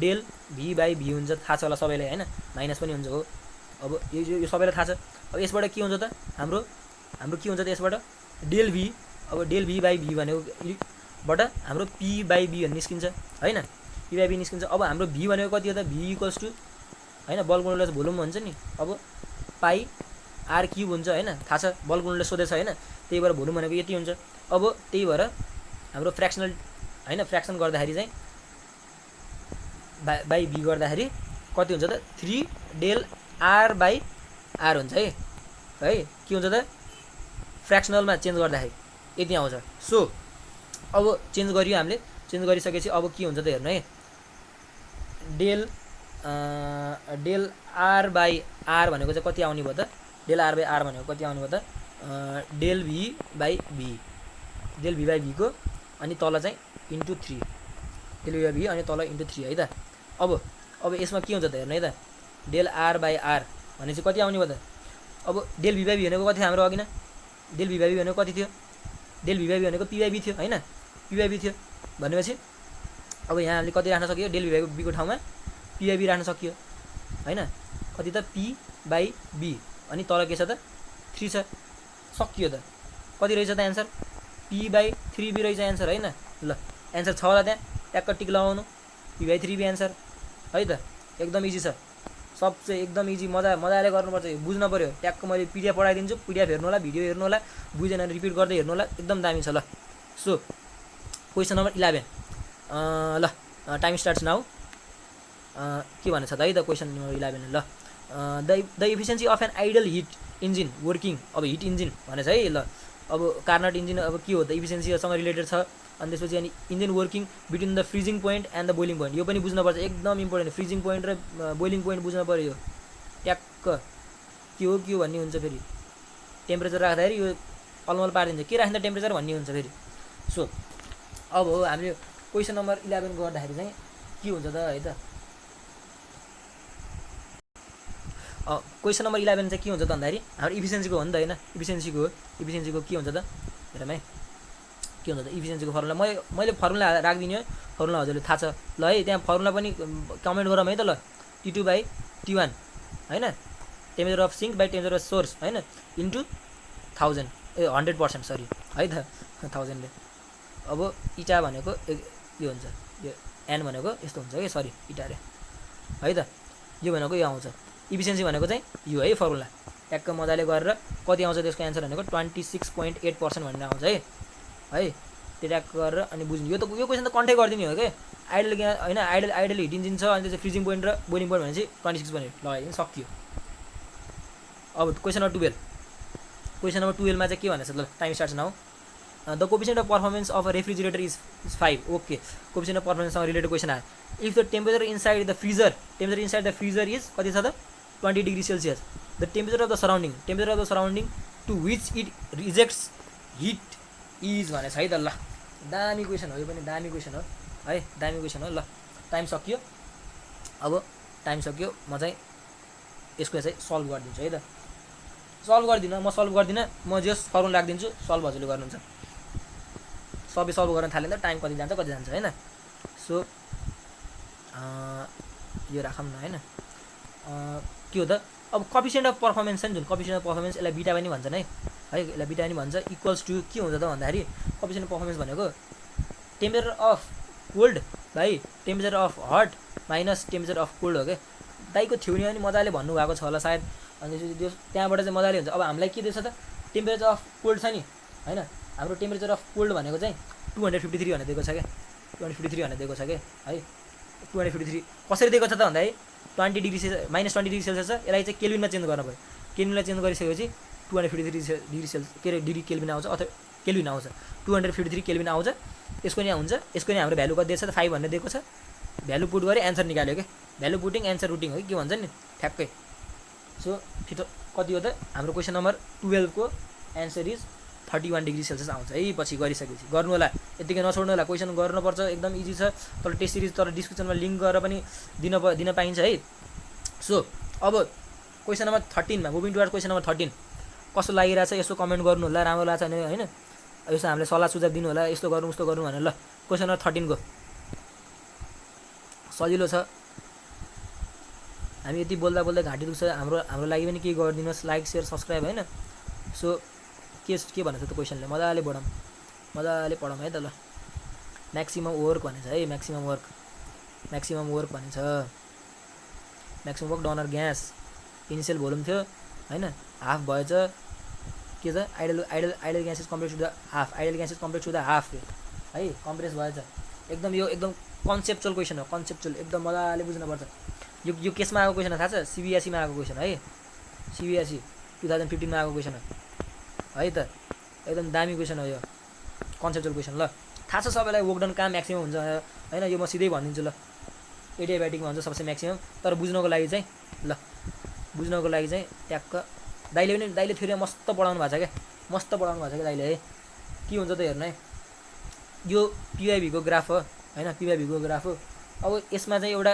del V by V हुन्छ, थाहा छ होला सबैलाई होइन, माइनस पनि हुन्छ हो। अब यो सबैलाई थाहा छ। अब यसबाट के हुन्छ त, हाम्रो के हुन्छ त, यसबाट डेल भी, अब डेल भी बाई भी भनेकोबाट हाम्रो पी बाई बी भन्ने निस्किन्छ होइन, पी बाई बी निस्किन्छ। अब हाम्रो भी भनेको कति हो त, भी इक्वल्स टु होइन बल्क मोडुलस भोल्युम भन्छ नि, अब पाई आर क्युब हुन्छ होइन, थाहा छ, बल्क मोडुलस सोधेछ होइन, त्यही भएर भोल्युम भनेको यति हुन्छ। अब त्यही भएर हाम्रो फ्रेक्सनल होइन, फ्रेक्सन गर्दाखेरि चाहिँ बाई बी गर्दाखेरि कति हुन्छ त, 3 डेल आर बाई आर हुन्छ है, के हुन्छ त, फ्रेक्सनलमा चेन्ज गर्दाखेरि यति आउँछ। सो अब चेन्ज गरियो हामीले, चेन्ज गरिसकेपछि अब के हुन्छ त हेर्नु है, डेल आर बाई आर भनेको चाहिँ कति आउने भयो त, डेल आर बाई आर भनेको कति आउने भयो त, डेल भी बाई भी को अनि तल चाहिँ इन्टु 3 डेल वी बाई भी अनि तल इन्टु 3 है त। अब यसमा के हुन्छ त हेर्नु है त, डेल आर बाई आर भने चाहिँ कति आउने भयो त। अब डेल वी बाई भी भनेको कति थियो हाम्रो अघि न, डेल वी बाई भी भनेको कति थियो, डेल वी बाई भी भनेको पी बाई बी थियो हैन, पी बाई बी थियो भनेपछि अब यहाँ हामीले कति राख्न सकियो, डेल वी बाई बीको ठाउँमा पी बाई बी राख्न सकियो हैन, कति त पी बाई बी अनि तल के छ त 3 छ, सकियो त। कति रहेछ त एन्सर, पी बाई 3 बी रहेछ एन्सर हैन। ल एन्सर छ होला त्यहाँ, ट्याक्क टिक लगाउनु, पी बाई 3 बी एन्सर है त। एकदम इजी छ, सबसे एकदम इजी, मजाले गर्नुपर्छ, बुझ्न पर्यो। ट्याक्क मैले पिडिएफ पढाइदिन्छु, पिडिएफ हेर्नु होला, भिडियो हेर्नु होला, बुझेन भने रिपिट गर्दै हेर्नु होला, एकदम दामी छ। ल सो क्वेसन नम्बर 11 ल टाइम स्टार्ट्स नाउ। के भनेछ त है त क्वेसन नम्बर 11 ल the efficiency of an ideal heat engine working. अब हिट इन्जिन भनेछ है। ल अब कार्नट इन्जिन अब के हो त, इफिसियन्सीसँग रिलेटेड छ। अनि त्यसपछि अनि engine working between the freezing point and the boiling point, यो पनि बुझ्नुपर्छ, एकदम इम्पोर्टेन्ट। फ्रिजिङ पोइन्ट र बोइलिङ पोइन्ट बुझ्न पऱ्यो। यो ट्याक्क के हो भन्ने हुन्छ, फेरि टेम्परेचर राख्दाखेरि यो अलमल पारिदिन्छ, के राख्दा टेम्परेचर भन्ने हुन्छ फेरि। सो अब हो हामीले क्वेसन नम्बर 11 गर्दाखेरि चाहिँ के हुन्छ त है त, क्वेसन नम्बर 11 चाहिँ के हुन्छ त भन्दाखेरि हाम्रो इफिसियन्सीको हो नि त हैन, इफिसियन्सीको के हुन्छ त हेरौँ है, के हुन्छ त इफिसियन्सीको फर्मुला। मैले फर्मुला राखिदिने हो, फर्मुला हजुरले थाहा छ ल है, त्यहाँ फर्मुला पनि कमेन्ट गरौँ है त। ल T2 बाई T1 हैन, temperature of sync by temperature of source हैन, इन्टु 1000 100% सरी है त 1000 ले। अब इटा भनेको यो हुन्छ, यो एन भनेको यस्तो हुन्छ कि सरी इटा रे है त, यो भनेको यो आउँछ। इफिसियन्सी भनेको चाहिँ यो है फर्मुला, ट्याक्क मजाले गरेर कति आउँछ त्यसको एन्सर भनेको 26.8% भनेर आउँछ है त्यो ट्याक्क गरेर अनि बुझ्नु। यो क्वेसन त कन्ठै गरिदिने हो कि आइडल हैन, आइडल हिट इन्जिन छ अनि त्यसपछि फ्रिजिङ पोइन्ट र बोइलिङ पोइन्ट भनेपछि 26.8 लगाइदिनु सकियो। अब क्वेसन नम्बर 12 मा चाहिँ के भनेछ ल, time starts now. The coefficient of performance of a refrigerator is 5। Okay, coefficient of पर्फर्मेन्ससँग रिलेटेड क्वेसन आयो। If the temperature inside the freezer is कति छ त 20 degree Celsius, the temperature of the surrounding to which it rejects heat is भनेछ है त। ल दामी क्वेसन हो, यो पनि दामी क्वेसन हो है, दामी क्वेसन हो। ल टाइम सकियो, अब टाइम सकियो, म चाहिँ यसको चाहिँ सल्भ गरिदिन्छु है त। म सल्भ गर्दिनँ, म जस फर्मुला राखिदिन्छु, सल्भ हजुरले गर्नुहुन्छ। सबै सल्भ गर्न थाल्यो त टाइम कति जान्छ हैन। सो यो राखौँ न हैन। के हो त अब कोफिसिएन्ट अफ पर्फर्मेन्स छ नि, जुन कोफिसिएन्ट अफ पर्फर्मेन्स यसलाई बिटा पनि भन्छन् है, यसलाई बिटा पनि भन्छ। इक्वल्स टु के हुन्छ त भन्दाखेरि कोफिसिएन्ट अफ पर्फर्मेन्स भनेको temperature of cold by temperature of hot minus temperature of cold हो क्या। दाइको थ्योरी पनि मजाले भन्नुभएको छ होला सायद, अनि त्यो त्यहाँबाट चाहिँ मजाले हुन्छ। अब हामीलाई के दिएछ त टेम्परेचर अफ कोल्ड छ नि हैन, हाम्रो टेम्परेचर अफ कोल्ड भनेको चाहिँ 253 भनेर दिएको छ क्या, 253 भनेर दिएको छ क्या है। 253 कसरी दिएको छ त भन्दाखेरि -20 डिग्री सेल्सियस छ, यसलाई चाहिँ केल्भिनमा चेन्ज गर्नु पऱ्यो। केल्भिनमा चेन्ज गरिसकेपछि 253 डिग्री सेल्सियस के अरे डिग्री केल्भिन आउँछ अथवा केल्भिन आउँछ, 253 केल्भिन आउँछ। यसको नि हुन्छ, यसको नि हाम्रो भ्यालु कति दिएको छ त 5 भनेर दिएको छ। भ्यालु पुट गरे एन्सर निकाल्यो क्या, भ्यालु पुटिङ एन्सर रुटिङ हो कि के भन्छ नि ठ्याक्कै। सो छिटो कति हो त हाम्रो क्वेसन नम्बर 12 को एन्सर इज 31 डिग्री सेल्सियस आउँछ है। पछि गरिसकेपछि गर्नु होला, यतिकै नछोड्नु होला, क्वेसन गर्नुपर्छ, एकदम इजी छ। तर टेस्ट सिरिज तर डिस्क्रिप्सनमा लिङ्क गरेर पनि दिन पाइन्छ है। सो अब क्वेसन नम्बर 13 मा मुभिङ टुवर्ड्स क्वेसन नम्बर 13 कस्तो लागिरहेछ यसो कमेन्ट गर्नु होला, राम्रो लाग्छ भने हैन, यसो हामीले सल्लाह सुझाव दिनु होला, यस्तो गरौँ उस्तो गरौँ भनेर। ल क्वेसन नम्बर 13 को सजिलो छ, हामी यति बोल्दा घाँटी दुख्छ, हाम्रो लागि पनि के गरिदिनुहोस्, लाइक सेयर सब्सक्राइब हैन। सो के भनेछ त क्वेसनले, मजाले पढौँ है त। ल म्याक्सिमम वर्क भनेछ है, म्याक्सिमम वर्क भनेछ। Maximum work done gas initial volume थियो हैन, हाफ भएछ। के छ ideal gas is compress to the half, है कम्प्रेस भएछ। एकदम यो एकदम कन्सेप्चुअल क्वेसन हो, एकदम मजाले बुझ्नुपर्छ। यो केसमा आएको क्वेसन थाहा छ, CBSE मा आएको क्वेसन है, CBSE 2015 मा आएको क्वेसन हो है त। एकदम दामी क्वेसन हो यो, कन्सेप्चुअल क्वेसन। ल थाहा छ सबैलाई वर्क डन कहाँ म्याक्सिमम हुन्छ हैन, यो म सिधै भनिदिन्छु। ल एडियाबेटिकमा हुन्छ सबसे म्याक्सिमम, तर बुझ्नको लागि चाहिँ ट्याक्क दाइले थ्योरी मस्त पढाउनु भएको छ क्या, दाइले है। के हुन्छ त हेर्नु है, यो पिवाइभीको ग्राफ हो हैन, पिवाइभीको ग्राफ हो। अब यसमा चाहिँ एउटा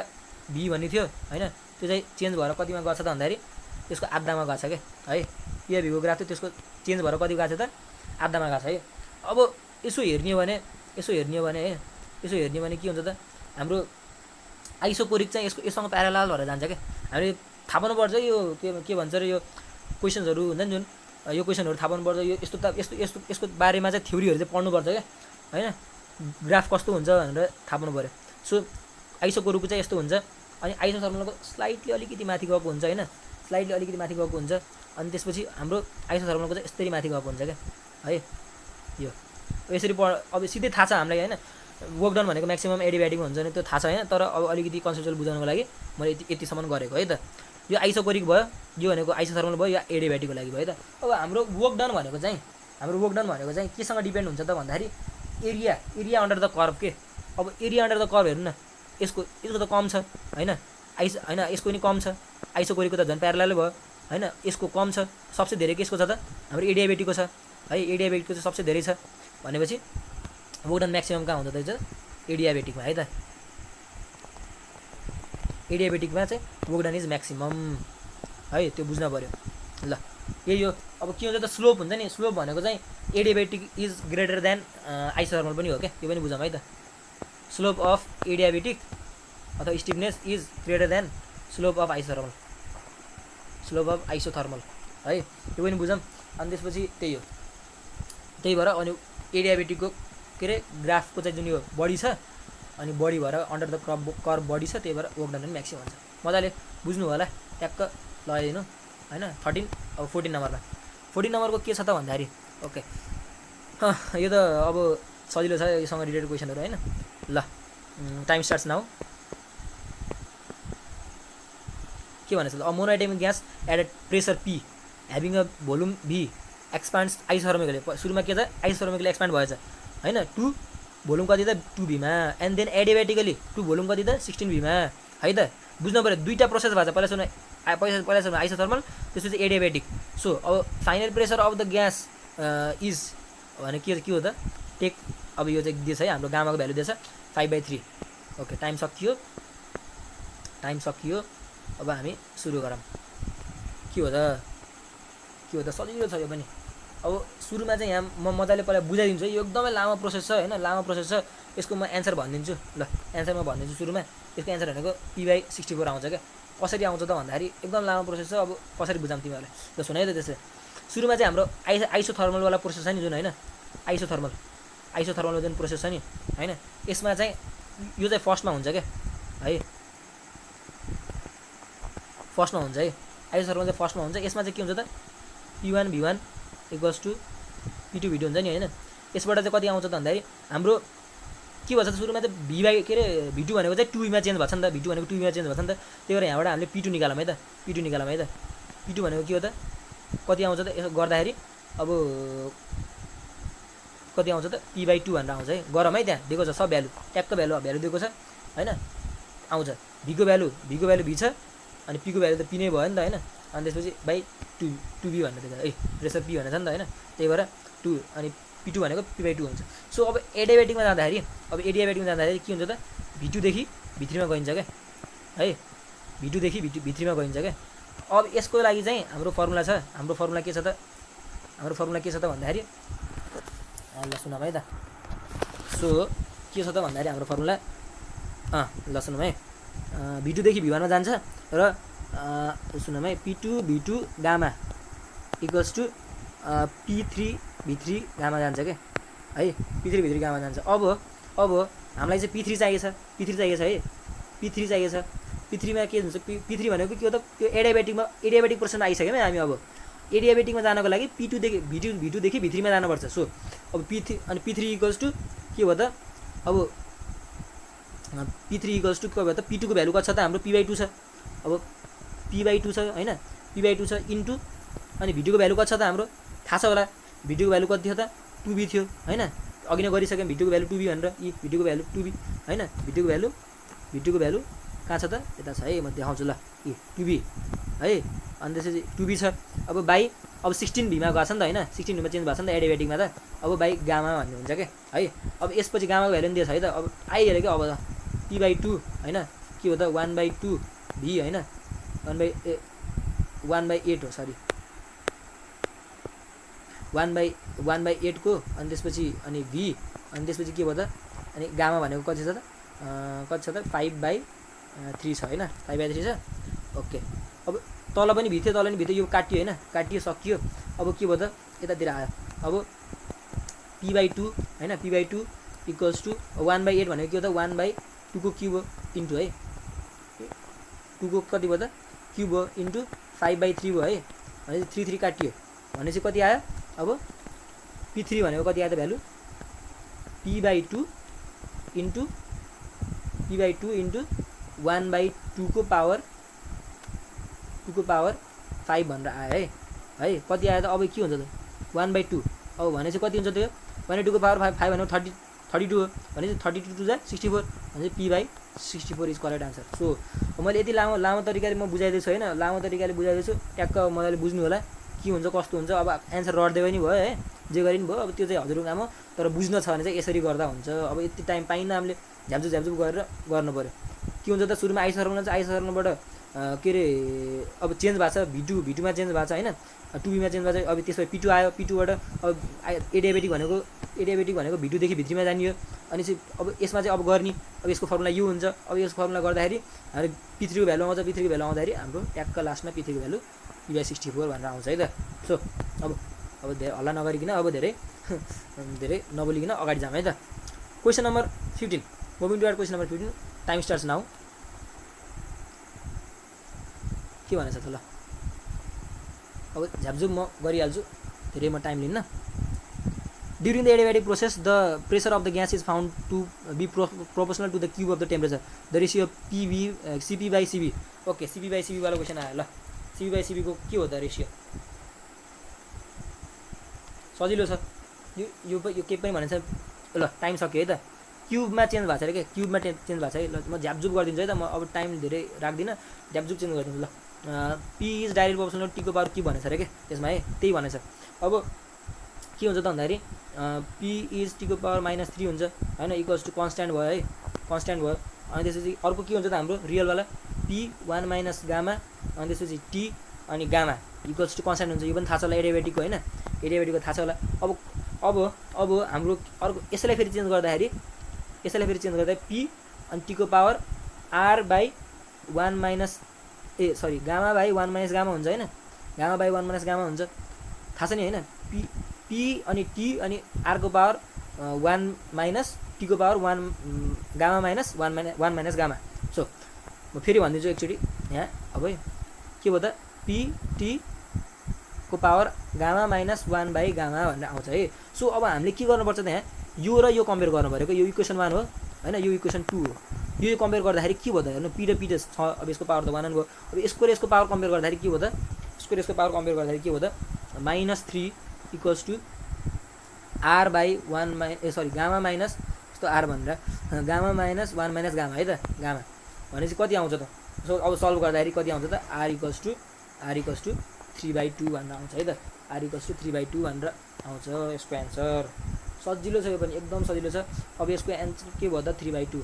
भी भन्ने थियो हैन, त्यो चाहिँ चेन्ज भएर कतिमा गएको छ त भन्दाखेरि त्यसको आधामा गएको छ के है। पिवाइभीको ग्राफ थियो, त्यसको चेन्ज भएर कति गएको छ त आधामा गएको छ है। अब यसो हेर्ने हो भने है, यसो हेर्ने भने के हुन्छ त हाम्रो आइसोकोरिक चाहिँ यससँग प्यारालल भएर जान्छ के। हामीले थाहा पाउनुपर्छ यो के भन्छ र यो क्वेसन्सहरू हुन्छ नि जुन यो क्वेसनहरू थाहा पाउनुपर्छ, यो यस्तो त यसको बारेमा चाहिँ थ्योरीहरू चाहिँ पढ्नुपर्छ क्या हैन, ग्राफ कस्तो हुन्छ भनेर थाहा पाउनु पऱ्यो। सो आइसोकोरिकको चाहिँ यस्तो हुन्छ, अनि आइसोथर्मलको स्लाइटली अलिकति माथि गएको हुन्छ हैन, स्लाइटली अलिकति माथि गएको हुन्छ। अनि त्यसपछि हाम्रो आइसोथर्मलको चाहिँ यस्तरी माथि गएको हुन्छ क्या है। यो यसरी अब सिधै थाहा छ हामीलाई हैन, वर्क डन भनेको म्याक्सिमम एडियाबेटिकमा हुन्छ नि त्यो थाहा छ हैन, तर अब अलिकति कन्सेप्चुअल बुझाउनको लागि मैले यतिसम्म गरेको है त। यो आइसोकोरिक भयो, यो भनेको आइसोथर्मल भयो, यो एडियाबेटिकको लागि भयो त। अब हाम्रो वर्क डन भनेको चाहिँ केसँग डिपेन्ड हुन्छ त भन्दाखेरि एरिया अन्डर द कर्भ के। अब एरिया अन्डर द कर्भ हेर्नु न, यसको त कम छ हैन, हैन यसको पनि कम छ, आइसोकोरिकको त झन् प्याराललै भयो हैन, यसको कम छ। सबसे धेरै केसको छ त हाम्रो एडियाबेटिकको छ है, एडियाबेटिकको चाहिँ सबसे धेरै छ भनेपछि वर्क डन म्याक्सिमम कहाँ हुन्छ त एडियाबेटिकमा है त। एडियाबेटिकमा चाहिँ वर्क डन इज म्याक्सिमम है, त्यो बुझ्न पऱ्यो ल। यही हो। अब के हुन्छ त स्लोप हुन्छ नि, स्लोप भनेको चाहिँ adiabatic is greater than isothermal पनि हो क्या, त्यो पनि बुझौँ है त। स्लोप अफ एडियाबेटिक अथवा stiffness is greater than slope of isothermal है, त्यो पनि बुझौँ। अनि त्यसपछि त्यही हो, त्यही भएर अनि एडियाबेटिकको के अरे ग्राफको चाहिँ जुन यो बढी छ, अनि बढी भएर अन्डर द कर्भ बढी छ, त्यही भएर वर्क डन पनि म्याक्सिमम हुन्छ। मजाले बुझ्नु होला ट्याक्क लगाइदिनु हैन। 13 अब 14 नम्बरमा 14 नम्बरको के छ त भन्दाखेरि ओके यो त अब सजिलो छ, योसँग रिलेटेड क्वेसनहरू हैन ल। Time starts now. के भनेछ त, a monoatomic gas at a pressure P having a volume V expands isothermally. सुरुमा के छ आइसोथर्मिकली एक्सपान्ड भएछ हैन, 2 भोल्युम कति त 2 भीमा, एन्ड देन एडियाबेटिकली 2 भोल्युम कति त 16 भीमा है त। बुझ्नु पऱ्यो दुईटा प्रोसेस भएको छ, पहिला सुरु आइसोथर्मल, त्यसपछि एडियाबेटिक। सो अब final pressure of the gas is भने के हो त टेक, अब यो चाहिँ दिएछ है हाम्रो गामाको भ्यालु दिएछ 5/3। ओके टाइम सकियो। अब हामी सुरु गरौँ। के हो त सजिलो छ यो पनि। अब सुरुमा चाहिँ यहाँ म मजाले पहिला बुझाइदिन्छु, यो एकदमै लामो प्रोसेस छ हैन, लामो प्रोसेस छ। यसको म एन्सर भनिदिन्छु ल। एन्सर म भनिदिन्छु सुरुमा। यसको एन्सर भनेको P/64 आउँछ क्या। कसरी आउँछ त भन्दाखेरि एकदम लामो प्रोसेस छ, अब कसरी बुझाउँ तिमीहरूलाई ल, सुन है त। त्यसै सुरुमा चाहिँ हाम्रो आइसोथर्मलवाला प्रोसेस छ नि जुन हैन, आइसोथर्मल जुन प्रोसेस छ नि हैन, यसमा चाहिँ यो चाहिँ फर्स्टमा हुन्छ क्या है, फर्स्टमा हुन्छ है। आइसोथर्मल चाहिँ फर्स्टमा हुन्छ। यसमा चाहिँ के हुन्छ त P1 V1 equals to P2 V2 हुन्छ नि हैन। यसबाट चाहिँ कति आउँछ त भन्दाखेरि हाम्रो के भन्छ त सुरुमा चाहिँ के अरे V2 भनेको चाहिँ 2 मा चेन्ज भएको छ नि त, V2 भनेको 2 मा चेन्ज भएको छ नि त, त्यही भएर यहाँबाट हामीले P2 निकालौँ है त। P2 भनेको के हो त कति आउँछ त यसो गर्दाखेरि अब कति आउँछ त P/2 भनेर आउँछ है। गरौँ है, त्यहाँ दिएको छ सब भ्यालु, ट्याक्क भ्यालु दिएको छ हैन, आउँछ V को भ्यालु V छ, अनि P को भ्यालु त P नै भयो नि त हैन। अनि त्यसपछि बाई 2V भनेर दिएको है, प्रेसर P भनेको छ नि त हैन, त्यही भएर 2 अनि P2 भनेको P/2 हुन्छ। सो अब एडियाबेटिकमा जाँदाखेरि के हुन्छ त V2 देखि V3 मा गइन्छ क्या है, V2 देखि V3 मा गइन्छ क्या। अब यसको लागि चाहिँ हाम्रो फर्मुला छ, हाम्रो फर्मुला के छ त भन्दाखेरि ल सुनौँ है त। सो के छ त भन्दाखेरि हाम्रो फर्मुला ल सुनौँ है, V2 देखि V1 मा जान्छ र सुनौँ है, P2 V2 gamma equals to P3 V3 gamma जान्छ क्या है, P3 V3 गामा जान्छ। अब हामीलाई चाहिँ P3 चाहिएको छ है, P3 मा के हुन्छ, P3 भनेको के हो त त्यो एडियाबेटिक प्रोसेसमा आइसक्यौँ है हामी। अब एडियाबेटिकमा जानको लागि P2 देखि V2 देखि V3 मा जानुपर्छ। सो अब P3 इक्वल्स टु के भयो त, अब P3 इक्वल्स टु के भयो त P2 को भ्यालु कति छ त हाम्रो P/2 छ। अब P/2 छ हैन, P/2 छ इन्टु अनि V2 को भ्यालु कति छ त हाम्रो थाहा छ होला, V2 को भ्यालु कति थियो त 2V थियो हैन, अघि नै गरिसक्यौँ V2 को भ्यालु 2V भनेर, V2 को भ्यालु 2V हैन, V2 को भ्यालु कहाँ छ त यता छ है, म देखाउँछु ल, 2V है। अनि त्यसपछि 2V छ। अब बाई अब 16 भीमा गएको छ नि त हैन 16 भीमा चेन्ज भएको छ नि त एडियाबेटिकमा त अब बाई गामा भन्ने हुन्छ के है अब यसपछि गामाको भ्यालु नि दिएछ है त अब आइहाल्यो के अब त p/2 हैन के हो त 1/2 v हैन 1/8 हो सरी 1/8 को अनि त्यसपछि अनि v अनि त्यसपछि के भयो त अनि गामा भनेको कति छ त 5/3 छ हैन 5/3 छ ओके अब तल पनि भित्यो यो काटियो हैन काटियो सकियो अब के भयो त यतातिर आयो अब p/2 हैन p/2 इक्वल्स टु 1/8 भनेको के हो त 1/2 को क्युब इन्टु है 2 को कति भयो त क्युब हो इन्टु 5/3 भयो है भनेपछि 3 काटियो भनेपछि कति आयो अब p3 भनेको कति आयो त भ्यालु p/2 इन्टु 1/2 को पावर 5 भनेर आयो है कति आयो त अब के हुन्छ त 1/2 अब भनेपछि कति हुन्छ त्यो 1/2 को पावर 5 भनेको 32 हो भनेपछि 32 टु जा 64 भनेपछि p/64 is correct answer so मैले यति लामो तरिकाले म बुझाइदिन्छु हैन लामो तरिकाले बुझाइदिन्छु ट्याक्क मजाले बुझ्नु होला के हुन्छ कस्तो हुन्छ अब एन्सर रड्दै पनि भयो है जे गरे नि भयो अब त्यो चाहिँ हजुरको काम हो तर बुझ्न छ भने चाहिँ यसरी गर्दा हुन्छ अब यति टाइम पाइन्न हामीले झ्याप्झुप गरेर गर्नु पर्यो के हुन्छ त सुरुमा आइसर्नबाट के रे अब चेन्ज भएको छ v2 मा चेन्ज भएको छ हैन 2b मा चेन्ज भएको छ अब त्यसपछि p2 आयो p2 बाट अब एडियाबेटिक भनेको v2 देखि v3 मा जानियो अनि चाहिँ अब यसमा चाहिँ अब गर्ने अब यसको फर्मुला u हुन्छ अब यसको फर्मुला गर्दाखेरि हाम्रो p3 को भ्यालु आउँछ p3 को भ्यालु आउँदाखेरि हाम्रो ट्याक्क लास्टमा p3 को भ्यालु p/64 भनेर आउँछ है त सो अब धेरै हल्ला नगरिकिन अब धेरै नबोलिकिन अगाडि जाम है त question number 15 moving toward question number 15 time starts now के भनेछ त ल अब झ्याप्झुप म गरिहाल्छु धेरै म टाइम लिन्न during the adiabatic process the pressure of the gas is found to be proportional to the cube of the temperature the ratio cp/cv okay cp/cv वाला क्वेशन आयो ल cp/cv को के हो त रेसियो सजिलो छ यो के पनि भनेछ ल टाइम सक्यो है त क्युबमा चेन्ज भएको छ रे के क्युबमा चेन्ज भएको छ है ल म झ्याप्झुप गरिदिन्छु है त म अब टाइम धेरै राख्दिनँ झ्याप्झुप चेन्ज गरिदिन्छु ल p is direct proportional t को पावर के भनेछ रे के त्यसमा है त्यही भनेछ अब के हुन्छ त भन्दाखेरि p इज t को पावर -3 हुन्छ हैन इक्वल्स टु कन्स्ट्यान्ट भयो है कन्स्ट्यान्ट भयो अनि त्यसपछि अर्को के हुन्छ त हाम्रो रियल वाला p1 माइनस गामा अनि त्यसपछि t अनि गामा इक्वल्स टु कन्स्ट्यान्ट हुन्छ यो पनि थाहा छ होला एडियाबेटिकको हैन एडियाबेटिकको थाहा छ होला अब हाम्रो अर्को यसलाई फेरि चेन्ज गर्दाखेरि p अनि t को पावर r/1 माइनस गामा/1 माइनस गामा हुन्छ हैन गामा/1 माइनस गामा हुन्छ थाहा छ नि हैन p अनि t अनि r को पावर 1 माइनस t को power 1 gamma minus 1 minus gamma so म फेरि भनिदिन्छु एकचोटि यहाँ अब के भयो त p t को पावर गामा माइनस 1 गामा भनेर आउँछ है सो अब हामीले के गर्नुपर्छ त यहाँ यो र यो कम्पेयर गर्नु परेको यो इक्वेसन 1 हो हैन यो इक्वेसन 2 हो यो कम्पेयर गर्दाखेरि के भयो त हेर्नु p र p छ अब यसको पावर त 1 भयो अब यसको र यसको पावर कम्पेयर गर्दाखेरि के भयो त यसको पावर कम्पेयर गर्दाखेरि के भयो त -3 equals to r/1 gamma minus यस्तो r भनेर गामा माइनस 1 माइनस गामा है त गामा भनेपछि कति आउँछ त सो अब सल्भ गर्दाखेरि कति आउँछ त r इक्वल्स टु 3/2 भनेर आउँछ है त r इक्वल्स टु 3/2 भनेर आउँछ यसको एन्सर सजिलो छ यो पनि एकदम सजिलो छ अब यसको एन्सर के भयो त 3/2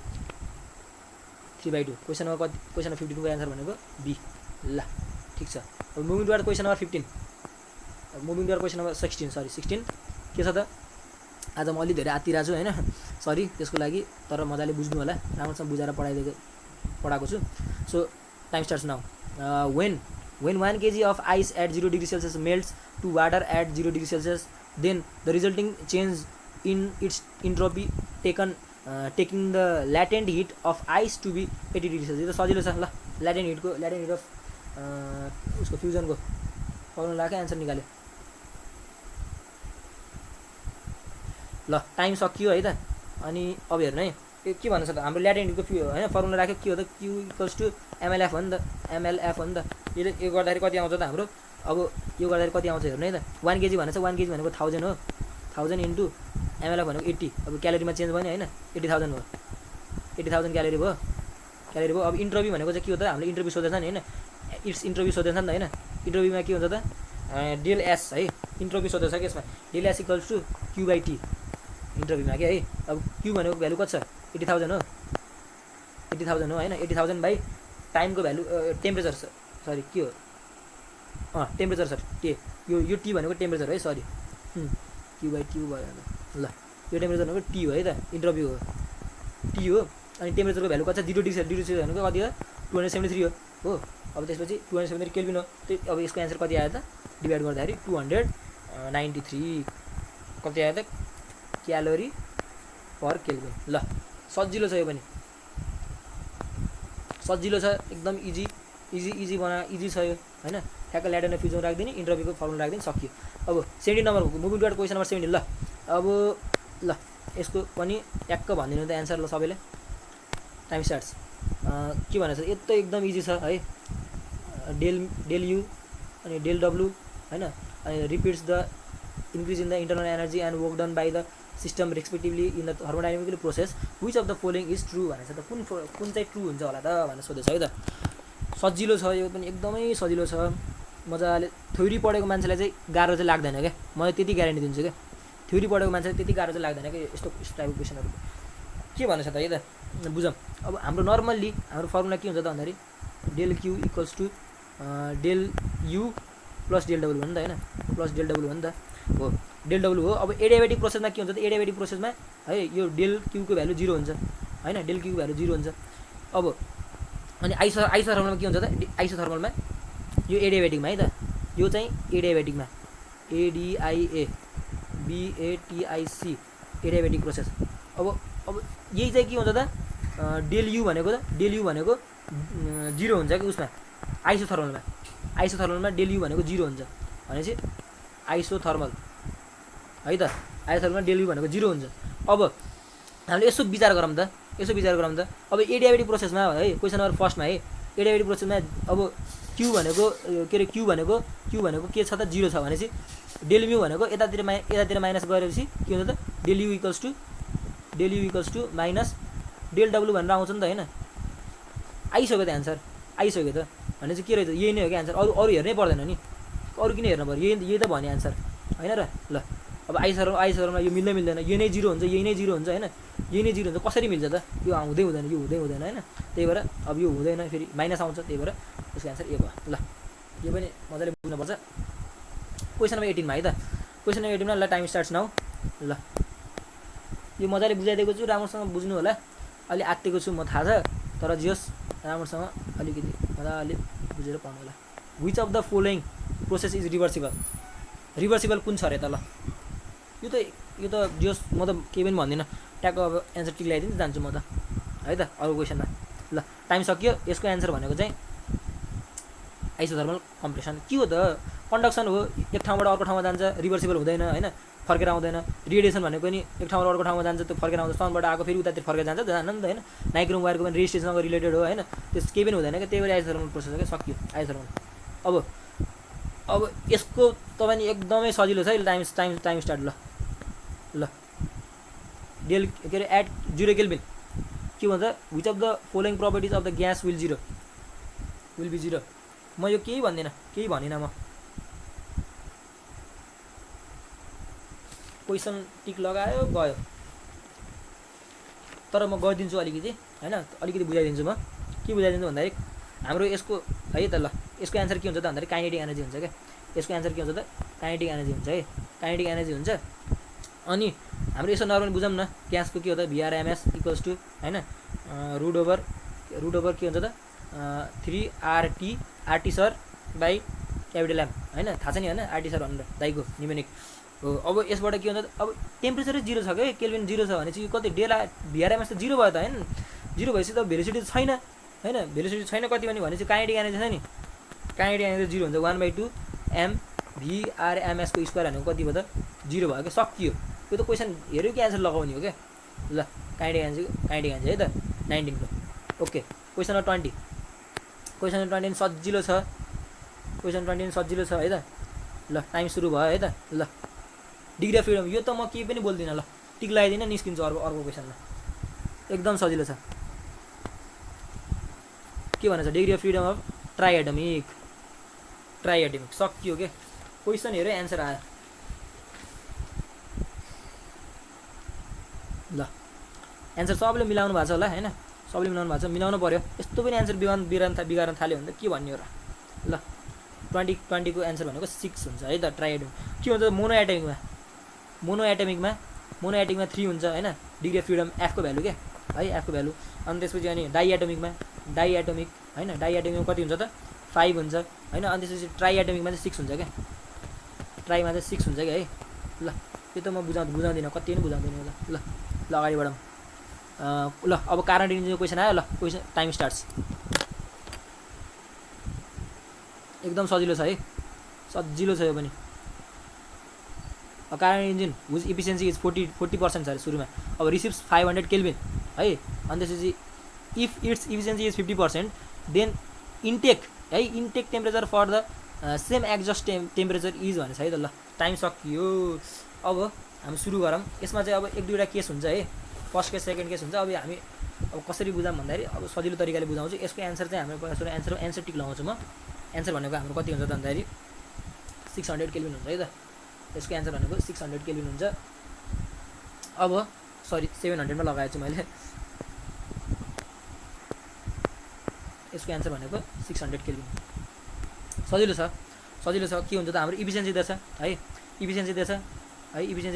क्वेशन नम्बर 15 को एन्सर भनेको बी ल ठीक छ अब मुभिङ टुवर्ड क्वेशन नम्बर 16 16 के छ त आज म अलि धेरै आत्तिरहेको छु हैन सरी त्यसको लागि तर मजाले बुझ्नु होला राम्रोसँग बुझाएर पढाएको छु so time starts now when 1 kg of ice at 0 degree Celsius melts to water at 0 degree Celsius then the resulting change in its entropy taking the latent heat of ice to be 80 degree Celsius यो त सजिलो छ ल latent heat of उसको fusion को formula के answer निकाल्यो ल टाइम सकियो है त अनि अब हेर्नु है यो के भन्छ त हाम्रो latent heat को हैन फर्मुला राख्यो के हो त q mlf हो नि त यो गर्दाखेरि कति आउँछ त हाम्रो अब यो गर्दाखेरि कति आउँछ हेर्नु है त 1 kg भनेछ 1 kg भनेको 1000 हो 1000 इन्टु mlf भनेको 80 अब क्यालोरीमा चेन्ज भयो नि हैन 80000 हो 80000 क्यालोरी भयो अब इन्ट्रोपी भनेको चाहिँ के हो त हामीले इन्ट्रोपी सोधेछ नि हैन इट्स इन्ट्रोपी सोधेछ नि त हैन इन्ट्रोपीमा के हुन्छ त डेल एस है इन्ट्रोपी सोध्दैछ कि यसमा del S equals to Q by T इन्ट्रोपीमा के है। अब क्यु भनेको भ्यालु कति छ 80,000 हो 80,000 हो होइन 80,000 बाई टाइमको भ्यालु टेम्परेचर सरी के हो टेम्परेचर सर के यो टी भनेको टेम्परेचर है सरी क्यु बाई ट्यु भयो ल यो टेम्परेचर भनेको टी हो है त इन्ट्रोपी हो टी हो अनि टेम्परेचरको भ्यालु कति छ 0 डिग्री सेल्सियस भनेको कति हो 273 हो अब त्यसपछि 273 केल्भिन हो अब यसको एन्सर कति आयो त डिभाइड गर्दाखेरि 293 कति आयो त क्यालोरी पर केल्भिन ल सजिलो छ यो पनि सजिलो छ एकदम इजी छ यो हैन ठ्याक्क ल्याडर फ्युजन राख्दिने इन्टरभ्यूको फर्मुला राख्दिने सकियो। अब 70 नम्बरको मुभिङ टुवर्ड क्वेसन नम्बर 70 ल अब ल यसको पनि ट्याक्क भनिदिनु त एन्सर ल सबैले टाइम स्टार्ट्स के भनेछ यस्तो एकदम इजी छ है डेल यु अनि डेल डब्लु हैन अनि repeats the increase in the internal energy and work done by the system respectively in the thermodynamical process which of the following is true भनेछ त कुन चाहिँ ट्रु हुन्छ होला त भनेर सोधेछ है त सजिलो छ यो पनि एकदमै सजिलो छ मजाले थ्योरी पढेको मान्छेलाई चाहिँ गाह्रो चाहिँ लाग्दैन क्या म त्यति ग्यारेन्टी दिन्छु क्या थ्योरी पढेको मान्छेलाई त्यति गाह्रो चाहिँ लाग्दैन क्या यस्तो टाइपको क्वेसनहरू के भनेछ त है त बुझौँ। अब हाम्रो नर्मल्ली हाम्रो फर्मुला के हुन्छ त भन्दाखेरि del Q equals to del U plus del W हो नि त होइन प्लस डेल डब्लु हो नि त हो डेल डब्लु हो। अब एडियाबेटिक प्रोसेसमा के हुन्छ त एडियाबेटिक प्रोसेसमा है यो डेल क्युको भ्यालु 0 हुन्छ होइन डेल क्युको भ्यालु 0 हुन्छ। अब अनि आइसोथर्मलमा के हुन्छ त आइसोथर्मलमा यो एडियाबेटिकमा है त यो चाहिँ एडियाबेटिकमा एडिआइए बिएटिआइसी एडियाबेटिक प्रोसेस। अब यही चाहिँ के हुन्छ त डेल यु भनेको 0 हुन्छ कि उसमा आइसोथर्मलमा डेल यु भनेको 0 हुन्छ भनेपछि आइसोथर्मल है त आइसोथर्मलमा डेल यु भनेको 0 हुन्छ। अब हामीले यसो विचार गरौँ त अब एडियाबेटिक प्रोसेसमा है क्वेसन नम्बर फर्स्टमा है एडियाबेटिक प्रोसेसमा अब क्यु भनेको के छ त 0 छ भनेपछि डेल यु भनेको यतातिर माइनस गरेपछि के हुन्छ त del U equals to minus del W भनेर आउँछ नि त होइन आइसक्यो त एन्सर आइसक्यो त भनेपछि के रहेछ यही नै हो कि एन्सर अरू हेर्नै पर्दैन नि अरू किन हेर्नु पर्यो यही त भन्यो एन्सर होइन र ल अब आइसरमा यो मिल्दैन यो नै 0 हुन्छ यही नै 0 हुन्छ होइन यही नै 0 हुन्छ कसरी मिल्छ त यो हुँदै हुँदैन होइन त्यही भएर अब यो हुँदैन फेरि माइनस आउँछ त्यही भएर यसको एन्सर ए भयो ल यो पनि मजाले बुझ्नुपर्छ। क्वेसन नम्बर 18 मा है त क्वेसन नम्बर 18 मा ल टाइम स्टार्ट्स नाउ ल यो मजाले बुझाइदिएको छु राम्रोसँग बुझ्नु होला अलि आत्तेको छु म थाहा छ तर जियोस् राम्रोसँग अलिकति मजाले बुझेर पढ्नु होला। Which of the following process is reversible कुन छ अरे त ल यो त जियोस् म त केही पनि भन्दिनँ ट्याक्क अब एन्सर टिक लगाइदिनु जान्छु म त है त अरू क्वेसनमा ल टाइम सकियो। यसको एन्सर भनेको चाहिँ आइसोथर्मल कम्प्रेसन के हो त कन्डक्सन हो एक ठाउँबाट अर्को ठाउँमा जान्छ रिभर्सिबल हुँदैन होइन फर्केर आउँदैन। रेडिएसन भनेको पनि एक ठाउँबाट अर्को ठाउँमा जान्छ त्यो फर्केर आउँछ सनबाट आएको फेरि उतातिर फर्केर जान्छ जान नि त होइन नाइक्रोम वायरको पनि रेजिस्ट्रेसनसँग रिलेटेड हो होइन त्यस केही पनि हुँदैन क्या त्यही भएर आइसोथर्मल प्रोसेस हो क्या सकियो आइसोथर्मल। अब यसको तपाईँ एकदमै सजिलो छ है टाइम स्टार्ट ल डेल के अरे एट 0 केल्भिन के भन्छ which of the following properties of the gas will be 0 म यो केही भनिनँ म क्वेसन टिक लगायो गयो तर म गरिदिन्छु अलिकति होइन अलिकति बुझाइदिन्छु म के बुझाइदिन्छु भन्दाखेरि हाम्रो यसको है त ल यसको एन्सर के हुन्छ त भन्दाखेरि काइनेटिक एनर्जी हुन्छ क्या यसको एन्सर के हुन्छ त काइनेटिक एनर्जी हुन्छ है काइनेटिक एनर्जी हुन्छ। अनि हाम्रो यसो नर्मली बुझौँ न ग्यासको के हो त VRMS इक्वल्स टु होइन रुट ओभर के हुन्छ त 3RT sir by capital am होइन थाहा छ नि होइन RT सर भनेर दाइको निमेनिक हो। अब यसबाट के हुन्छ त अब टेम्परेचरै 0 छ क्या केल्भिन 0 छ भने चाहिँ कति VRMS त 0 भयो त होइन 0 भएपछि त भेलोसिटी छैन होइन भेलोसिटी छैन कति भनेपछि काइनेटिक एनर्जी छ नि काइनेटिक एनर्जी 0 हुन्छ 1/2 m VRMS को स्क्वायर भनेको कति भयो त 0 भयो क्या सकियो। यो त क्वेसन हेऱ्यो कि एन्सर लगाउने हो क्या ल काइनेटिक एनर्जी है त 19 को ओके। क्वेसन नम्बर 20 सजिलो छ है त ल टाइम सुरु भयो है त ल डिग्री अफ फ्रिडम यो त म केही पनि बोल्दिनँ ल टिक लगाइदिनँ निस्किन्छु अर्को क्वेसनमा एकदम सजिलो छ के भनेछ डिग्री अफ फ्रिडम अफ ट्राइएटमिक सकियो के क्वेसन हेऱ्यो एन्सर आयो। ल एन्सर सबले मिलाउनु भएको छ होला हैन, सबले मिलाउनु भएको छ, मिलाउनु पर्यो। यस्तो पनि एन्सर बिगार्न थाल्यो भने त के भन्ने हो र। ल 20 को एन्सर भनेको 6 हुन्छ है त। ट्राई एटमिक के हुन्छ मोनो एटमिकमा 3 हुन्छ हैन, डिग्री अफ फ्रिडम एफ को भ्यालु के है, एफ को भ्यालु। अनि त्यसपछि अनि डाइ एटमिक हैन, डाइ एटमिकमा कति हुन्छ त 5 हुन्छ हैन। अनि त्यसपछि ट्राई एटमिकमा चाहिँ 6 हुन्छ क्या, ट्राईमा चाहिँ 6 हुन्छ क्या है। ल त्यो त म बुझाउँदिनँ, कति पनि बुझाउँदिनँ। ल अगाडि बढौँ। ल अब कारण इन्जिनको क्वेसन आयो। ल क्वेसन टाइम स्टार्ट्स। एकदम सजिलो छ है, सजिलो छ यो पनि। कारण इन्जिन हुज इफिसियन्सी इज 40% छ अरे सुरुमा। अब रिसिभ्स 500 केल्भिन है। अनि त्यसपछि if its efficiency is 50% then intake है, intake temperature for the same exhaust temperature is भनेछ है त। ल टाइम सकियो। अब हामी सुरु गरौँ। यसमा चाहिँ अब 1-2वटा केस हुन्छ है, फर्स्ट केस सेकेन्ड केस हुन्छ। अब हामी अब कसरी बुझाऊँ भन्दाखेरि अब सजिलो तरिकाले बुझाउँछु। यसको एन्सर चाहिँ हाम्रो एन्सर टिक लगाउँछु म। एन्सर भनेको हाम्रो कति हुन्छ त भन्दाखेरि 600 केल्भिन हुन्छ है त। यसको एन्सर भनेको 600 केल्भिन हुन्छ। अब सरी 700 मा लगाएको छु मैले। यसको एन्सर भनेको 600 केल्भिन। सजिलो छ के हुन्छ त हाम्रो इफिसियन्सी दिएछ है, इफिसियन्सी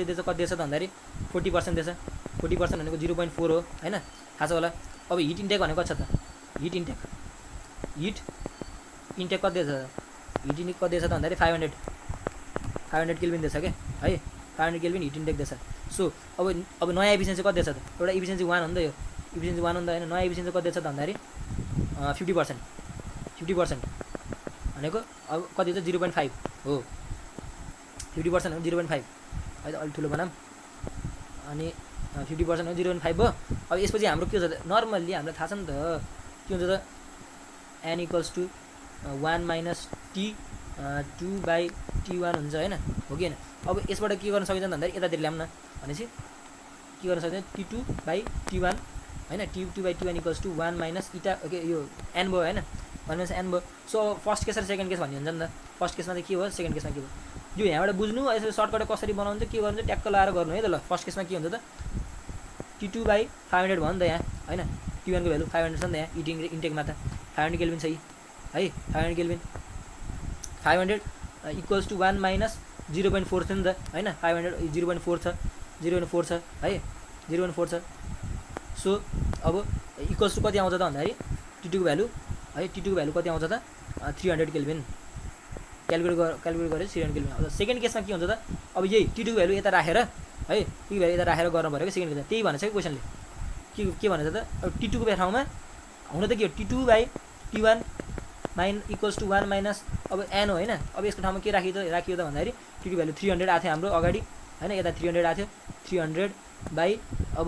दिएछ कति दिएछ त भन्दाखेरि 40% दिएछ। 40% भनेको 0.4 हो हैन, थाहा छ होला। अब हिट इन्टेक भनेको कति छ त, हिट इन्टेक कति दिएछ त, हिट इन्टेक कति दिएछ त भन्दाखेरि 500 केल्भिन दिएछ क्या है, 500 केल्भिन हिट इन्टेक दिएछ। सो अब नयाँ इफिसियन्सी कति दिएछ त, एउटा इफिसियन्सी 1 हो नि त, यो इफिसियन्सी 1 हो नि त हैन। नयाँ इफिसियन्सी कति दिएछ त भन्दाखेरि 50% भनेको अब कति छ 0.5 हो। 50% हो 0.5 है त, अलिक ठुलो बनाऊँ। अनि 50% हो 0.5 भयो। अब यसपछि हाम्रो के हुन्छ त, नर्मल्ली हामीलाई थाहा छ नि त के हुन्छ त, n = 1 - t 2/t1 हुन्छ हैन, हो कि हैन। अब यसबाट के गर्न सकिन्छ भन्दाखेरि यतातिर ल्याउँ न भनेपछि के गर्न सकिन्छ, t2/t1 हैन, t2/t1 = 1 - इटा ओके, यो n भयो हैन, 1 - n भयो। सो फर्स्ट केस र सेकेन्ड केस भन्ने हुन्छ नि त। फर्स्ट केसमा चाहिँ के भयो, सेकेन्ड केसमा के भयो, यो यहाँबाट बुझ्नु। यसरी सर्टकट कसरी बनाउनु चाहिँ के गर्नु चाहिँ ट्याक्क लाएर गर्नु है त। ल फर्स्ट केसमा के हुन्छ त, t2/500 भयो नि त यहाँ हैन, t1 को भ्यालु 500 छ नि त यहाँ, इन्टेकमा त 500 केल्भिन छ है, 500 केल्भिन 500 = 1 - 0.4 छ नि त हैन, 500 0.4 छ, 0.4 छ है, 0.4 छ। सो अब इक्वल्स टु कति आउँछ त भन्दाखेरि t2 को भ्यालु है, t2 को भ्यालु कति आउँछ त 300 केल्भिन। क्यालकुलेट गरेर 300 केल्भिन आउँछ। सेकेन्ड केसमा के हुन्छ त, अब यही t2 को भ्यालु यता राखेर है, t भ्यालु यता राखेर गर्नु पर्यो कि सेकेन्ड केसमा। त्यही भनेछ कि क्वेसनले के भनेछ त, अब t2 को ठाउँमा हुन त के हो, t2/t1 = 1 - अब n हो हैन। अब यसको ठाउँमा के राखियो त भन्दाखेरि t2 भ्यालु 300 आथ्यो हाम्रो अगाडि हैन, यता 300 आथ्यो, 300 बाइ अब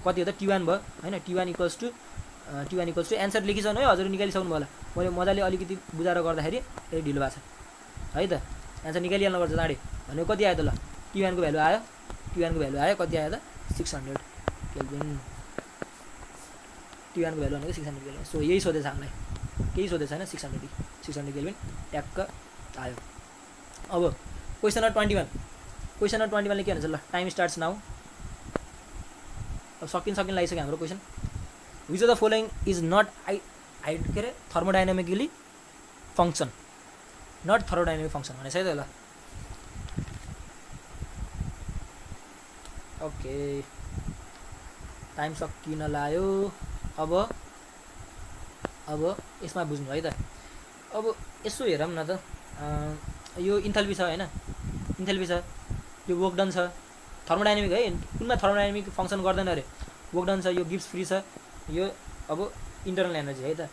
कति हो त t1 भयो हैन, t1 = एन्सर लेखिसक्नु है, हजुर निकालिसक्नु भयो होला। मैले मजाले अलिकति बुझाएर गर्दाखेरि त्यही ढिलो भएको छ है त। एन्सर निकालिहाल्नुपर्छ चाँडै। भनेको कति आयो त, ल t1 को भ्यालु आयो, कति आयो त 600 केल्भिन। t1 को भ्यालु भनेको 600 केल्भिन। सो यही सोधेछ हामीलाई, केही सोधेछ हैन, 600 केल्भिन ट्याक्क आयो। अब क्वेसन नम्बर 21 ले के भन्छ, ल टाइम स्टार्ट्स नाउ। अब सकिन लागिसक्यो हाम्रो question. Which of the following is not के अरे thermodynamically function, not thermodynamic function भनेछ है त। ल ओके, टाइम सकिन लाग्यो। अब यसमा बुझ्नु है त। अब यसो हेरौँ न त, यो इन्थाल्पी छ हैन, यो वर्क डन छ, थर्मोडाइनामिक है, कुनमा थर्मोडाइनामिक फङ्सन गर्दैन अरे, वर्क डन छ, यो गिब्स फ्री छ, यो अब इन्टरनल एनर्जी है त।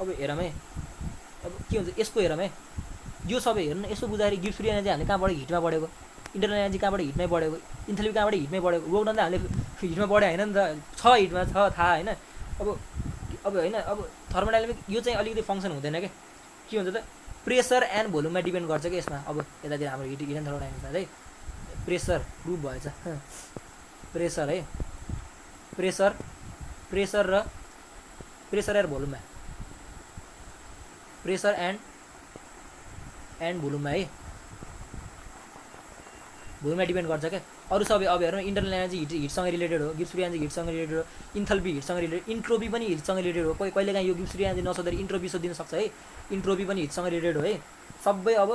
अब हेरौँ है, अब के हुन्छ यसको हेरौँ है, यो सबै हेर्नु न। यसो बुझाएर गिब्स फ्री एनर्जी हामीले कहाँबाट हिटमा बढेको, इन्टरनल एनर्जी कहाँबाट हिटमै बढेको, इन्थाल्पी कहाँबाट हिटमै बढेको, वर्क डन त हामीले हिटमा बढे हैन नि त, छ हिटमा छ थाहा हैन। अब हैन, अब थर्मोडाइनामिक यो चाहिँ अलिकति फङ्सन हुँदैन के हुन्छ त, प्रेसर एन्ड भोल्युममा डिपेन्ड गर्छ कि यसमा। अब यतातिर हाम्रो हिट एन्ड थर्मोडाइनामिक्स है, प्रेसर प्रुभ भएछ, प्रेसर है, प्रेसर र भोल्युममा, प्रेसर एन्ड भोल्युममा है। भोल्युममा डिपेन्ड गर्छ क्या। अरू सबै अब हेर्नु इन्टरनल एनर्जी हिटसँग रिलेटेड हो, गिब्स फ्री एनर्जी हिटसँग रिलेटेड हो, इन्थल्पी हिटसँग रिलेटेड, इन्ट्रोपी पनि हिटसँग रिलेटेड हो। कहिलेकाहीँ यो गिब्स फ्री एनर्जी नसोध्दाखेरि इन्ट्रोपी सोधिन सक्छ है, इन्ट्रोपी पनि हिटसँग रिलेटेड हो है, सबै अब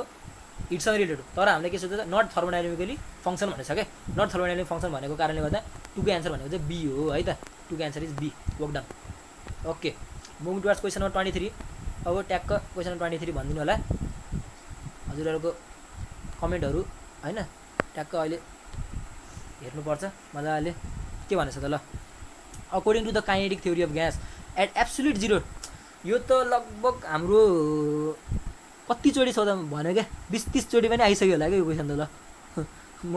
हिटसँग रिलेटेड हो। तर हामीले के सोध्छ नट थर्मोडाइनामिकली फङ्सन भनेको छ क्या। नट थर्मोडाइनामिक फङ्सन भनेको कारणले गर्दा टुको एन्सर भनेको चाहिँ बी हो है त। टुको answer is B, work done. Okay, moving towards question number 23। अब ट्याक्क क्वेसन नम्बर 23 भनिदिनु होला हजुरहरूको कमेन्टहरू होइन। ट्याक्क अहिले हेर्नुपर्छ मजाले के भनेछ त ल। According to the kinetic theory of gas at absolute zero, यो त लगभग हाम्रो कतिचोटि सोधा भन्यो क्या, 20-30 चोटि पनि आइसक्यो होला क्या यो क्वेसन त ल। म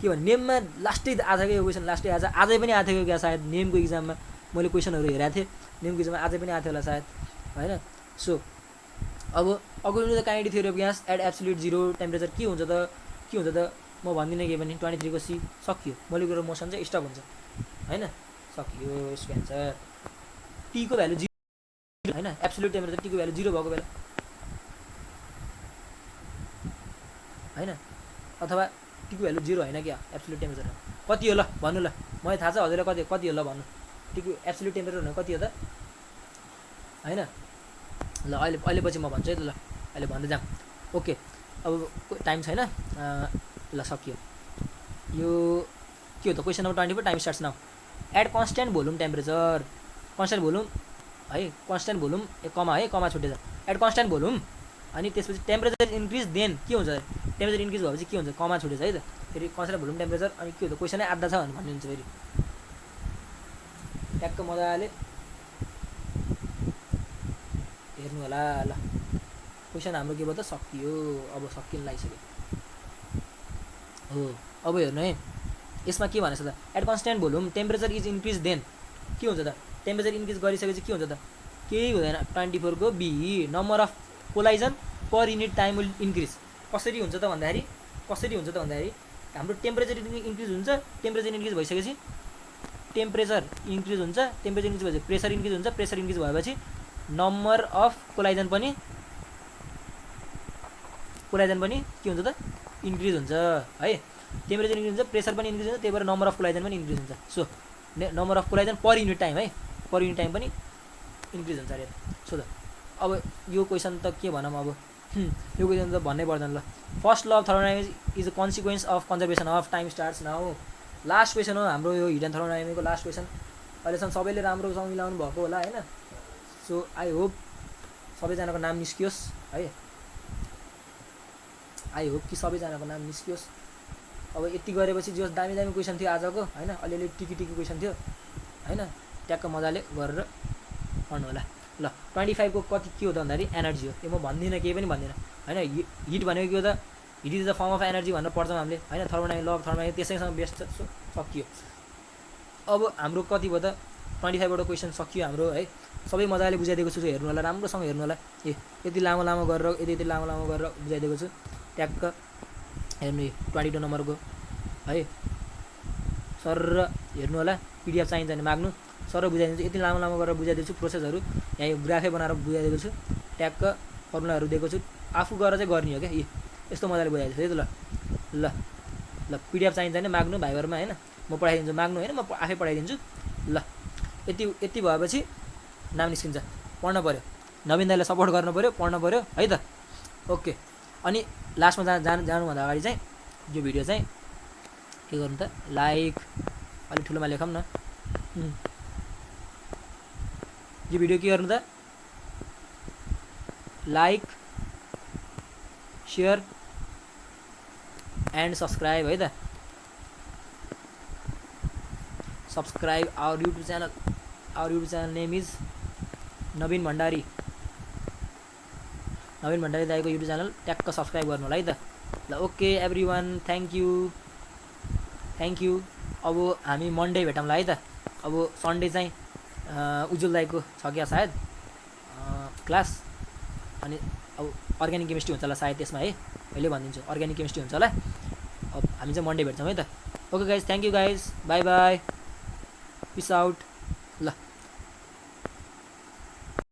के भन्नु नेममा लास्टै आएको छ क्या यो क्वेसन, लास्टै आज आजै पनि आएको थियो क्या सायद नेमको इक्जाममा। मैले क्वेसनहरू हेरेको थिएँ नेमको इक्जाममा, आजै पनि आएको थियो होला सायद होइन। सो अब according to the kinetic theory of gas at absolute zero temperature के हुन्छ त म भन्दिनँ केही पनि। 23 को सी सकियो। मोलिकुलर मोसन चाहिँ स्टप हुन्छ होइन, सकियो यसको एन्सर। टी को भ्यालु 0 होइन, एब्सोल्युट टेम्परेचर टी को भ्यालु 0 भएको बेला होइन, अथवा टी को भ्यालु 0 होइन क्या एब्सोल्युट टेम्परेचर कति हो ल भन्नु ल। मलाई थाहा छ हजुरलाई कति हो ल भन्नु। टी को एब्सोल्युट टेम्परेचर भनेको कति हो त होइन। ल अहिले पछि म भन्छु है त ल, अहिले भन्दै जाऊँ। ओके, अब टाइम छैन ल सकियो। यो के हो त question number 24, time starts now. At constant volume temperature, constant volume है, कन्स्ट्यान्ट भोल्युम कमा है, कमा छुटेछ। एट कन्स्ट्यान्ट भोल्युम अनि त्यसपछि टेम्परेचर इन्क्रिज देन के हुन्छ, टेम्परेचर इन्क्रिज भएपछि के हुन्छ, कमा छुटेछ है त। फेरि कन्स्ट्यान्ट भोल्युम टेम्परेचर अनि के हो त क्वेसनै आधा छ भनेर भन्नुहुन्छ फेरि ट्याक्क मजाले हेर्नु होला ल। क्वेसन हाम्रो के भयो त सकियो, अब सकिन लागिसक्यो हो। अब हेर्नु है यसमा के भनेछ त, at constant volume temperature is increase then के हुन्छ त, टेम्परेचर इन्क्रिज गरिसकेपछि के हुन्छ त, केही हुँदैन। 24 को B number of collision per unit time will increase. कसरी हुन्छ त भन्दाखेरि हाम्रो टेम्परेचर इन्क्रिज हुन्छ, टेम्परेचर इन्क्रिज भइसकेपछि टेम्परेचर इन्क्रिज हुन्छ, टेम्परेचर इन्क्रिज भएपछि प्रेसर इन्क्रिज हुन्छ, प्रेसर इन्क्रिज भएपछि नम्बर अफ कोलाइजन पनि के हुन्छ त इन्क्रिज हुन्छ है। टेम्परेचर इन्क्रिज हुन्छ, प्रेसर पनि इन्क्रिज हुन्छ, त्यही भएर नम्बर अफ कोलाइजन पनि इन्क्रिज हुन्छ। So number of collision per unit time है, पर युनिट टाइम पनि इन्क्रिज हुन्छ अरे। सो त अब यो क्वेसन त के भनौँ अब, यो क्वेसन त भन्नै पर्दैन ल। First law of thermodynamics is a consequence of conservation of time starts now. Last question हो हाम्रो यो हिट एन्ड थर्मोडाइनामिक्सको लास्ट क्वेसन। अहिलेसम्म सबैले राम्रोसँग मिलाउनु भएको होला होइन। सो आई होप सबैजनाको नाम निस्कियोस् है, आई होप कि सबैजनाको नाम निस्कियोस्। अब यति गरेपछि जो दामी क्वेसन थियो आजको होइन, अलिअलि टिकी क्वेसन थियो होइन, ट्याक्क मजाले गरेर पढ्नु होला ल। 25 को कति के हो त भन्दाखेरि एनर्जी हो। यो म भन्दिनँ, केही पनि भन्दिनँ होइन। हिट भनेको के हो त, hit is the form of energy भनेर पढ्छौँ हामीले होइन, thermodynamic law of thermodynamics त्यसैसँग best छ। सकियो। अब हाम्रो कति भयो त 25 वटा क्वेसन सकियो हाम्रो है। सबै मजाले बुझाइदिएको छु, हेर्नु होला राम्रोसँग हेर्नु होला। यति लामो गरेर यति लामो गरेर बुझाइदिएको छु ट्याक्क हेर्नु। 22 नम्बरको है सर हेर्नु होला, पिडिएफ चाहिन्छ भने माग्नु, सर बुझाइदिन्छु। यति लामो गरेर बुझाइदिएको छु, प्रोसेसहरू यहाँ ग्राफै बनाएर बुझाइदिएको छु, ट्याक्क फर्मुलाहरू दिएको छु, आफू गरेर चाहिँ गर्ने हो क्या। यस्तो मजाले बुझाइदिएको छु है त ल। ल ल पिडिएफ चाहिन्छ भने माग्नु भाइबरमा होइन, म पठाइदिन्छु, माग्नु होइन म आफै पठाइदिन्छु ल। यति भएपछि नाम निस्किन्छ, पढ्न पऱ्यो, नवीन दाइलाई सपोर्ट गर्नु पऱ्यो, पढ्न पऱ्यो है त। ओके, अनि लास्टमा जानुभन्दा अगाडि चाहिँ यो भिडियो चाहिँ के गर्नु त, लाइक अलिक ठुलोमा लेखौँ न। यो भिडियो के गर्नु त, लाइक सेयर एन्ड सब्सक्राइब है त। Subscribe our YouTube channel. Our YouTube channel name is Naveen Bhandari. Naveen Bhandari दाइको युट्युब च्यानल ट्याक्क सब्सक्राइब गर्नु होला है त ल। Okay everyone, thank you. अब हामी मन्डे भेटौँला है त। अब सन्डे चाहिँ उज्जवल दाइको छ क्या सायद क्लास, अनि अब अर्ग्यानिक केमिस्ट्री हुन्छ होला सायद त्यसमा है, मैले भनिदिन्छु अर्ग्यानिक केमिस्ट्री हुन्छ होला। अब हामी चाहिँ मन्डे भेट्छौँ है त। Okay guys, thank you guys, bye bye, peace out.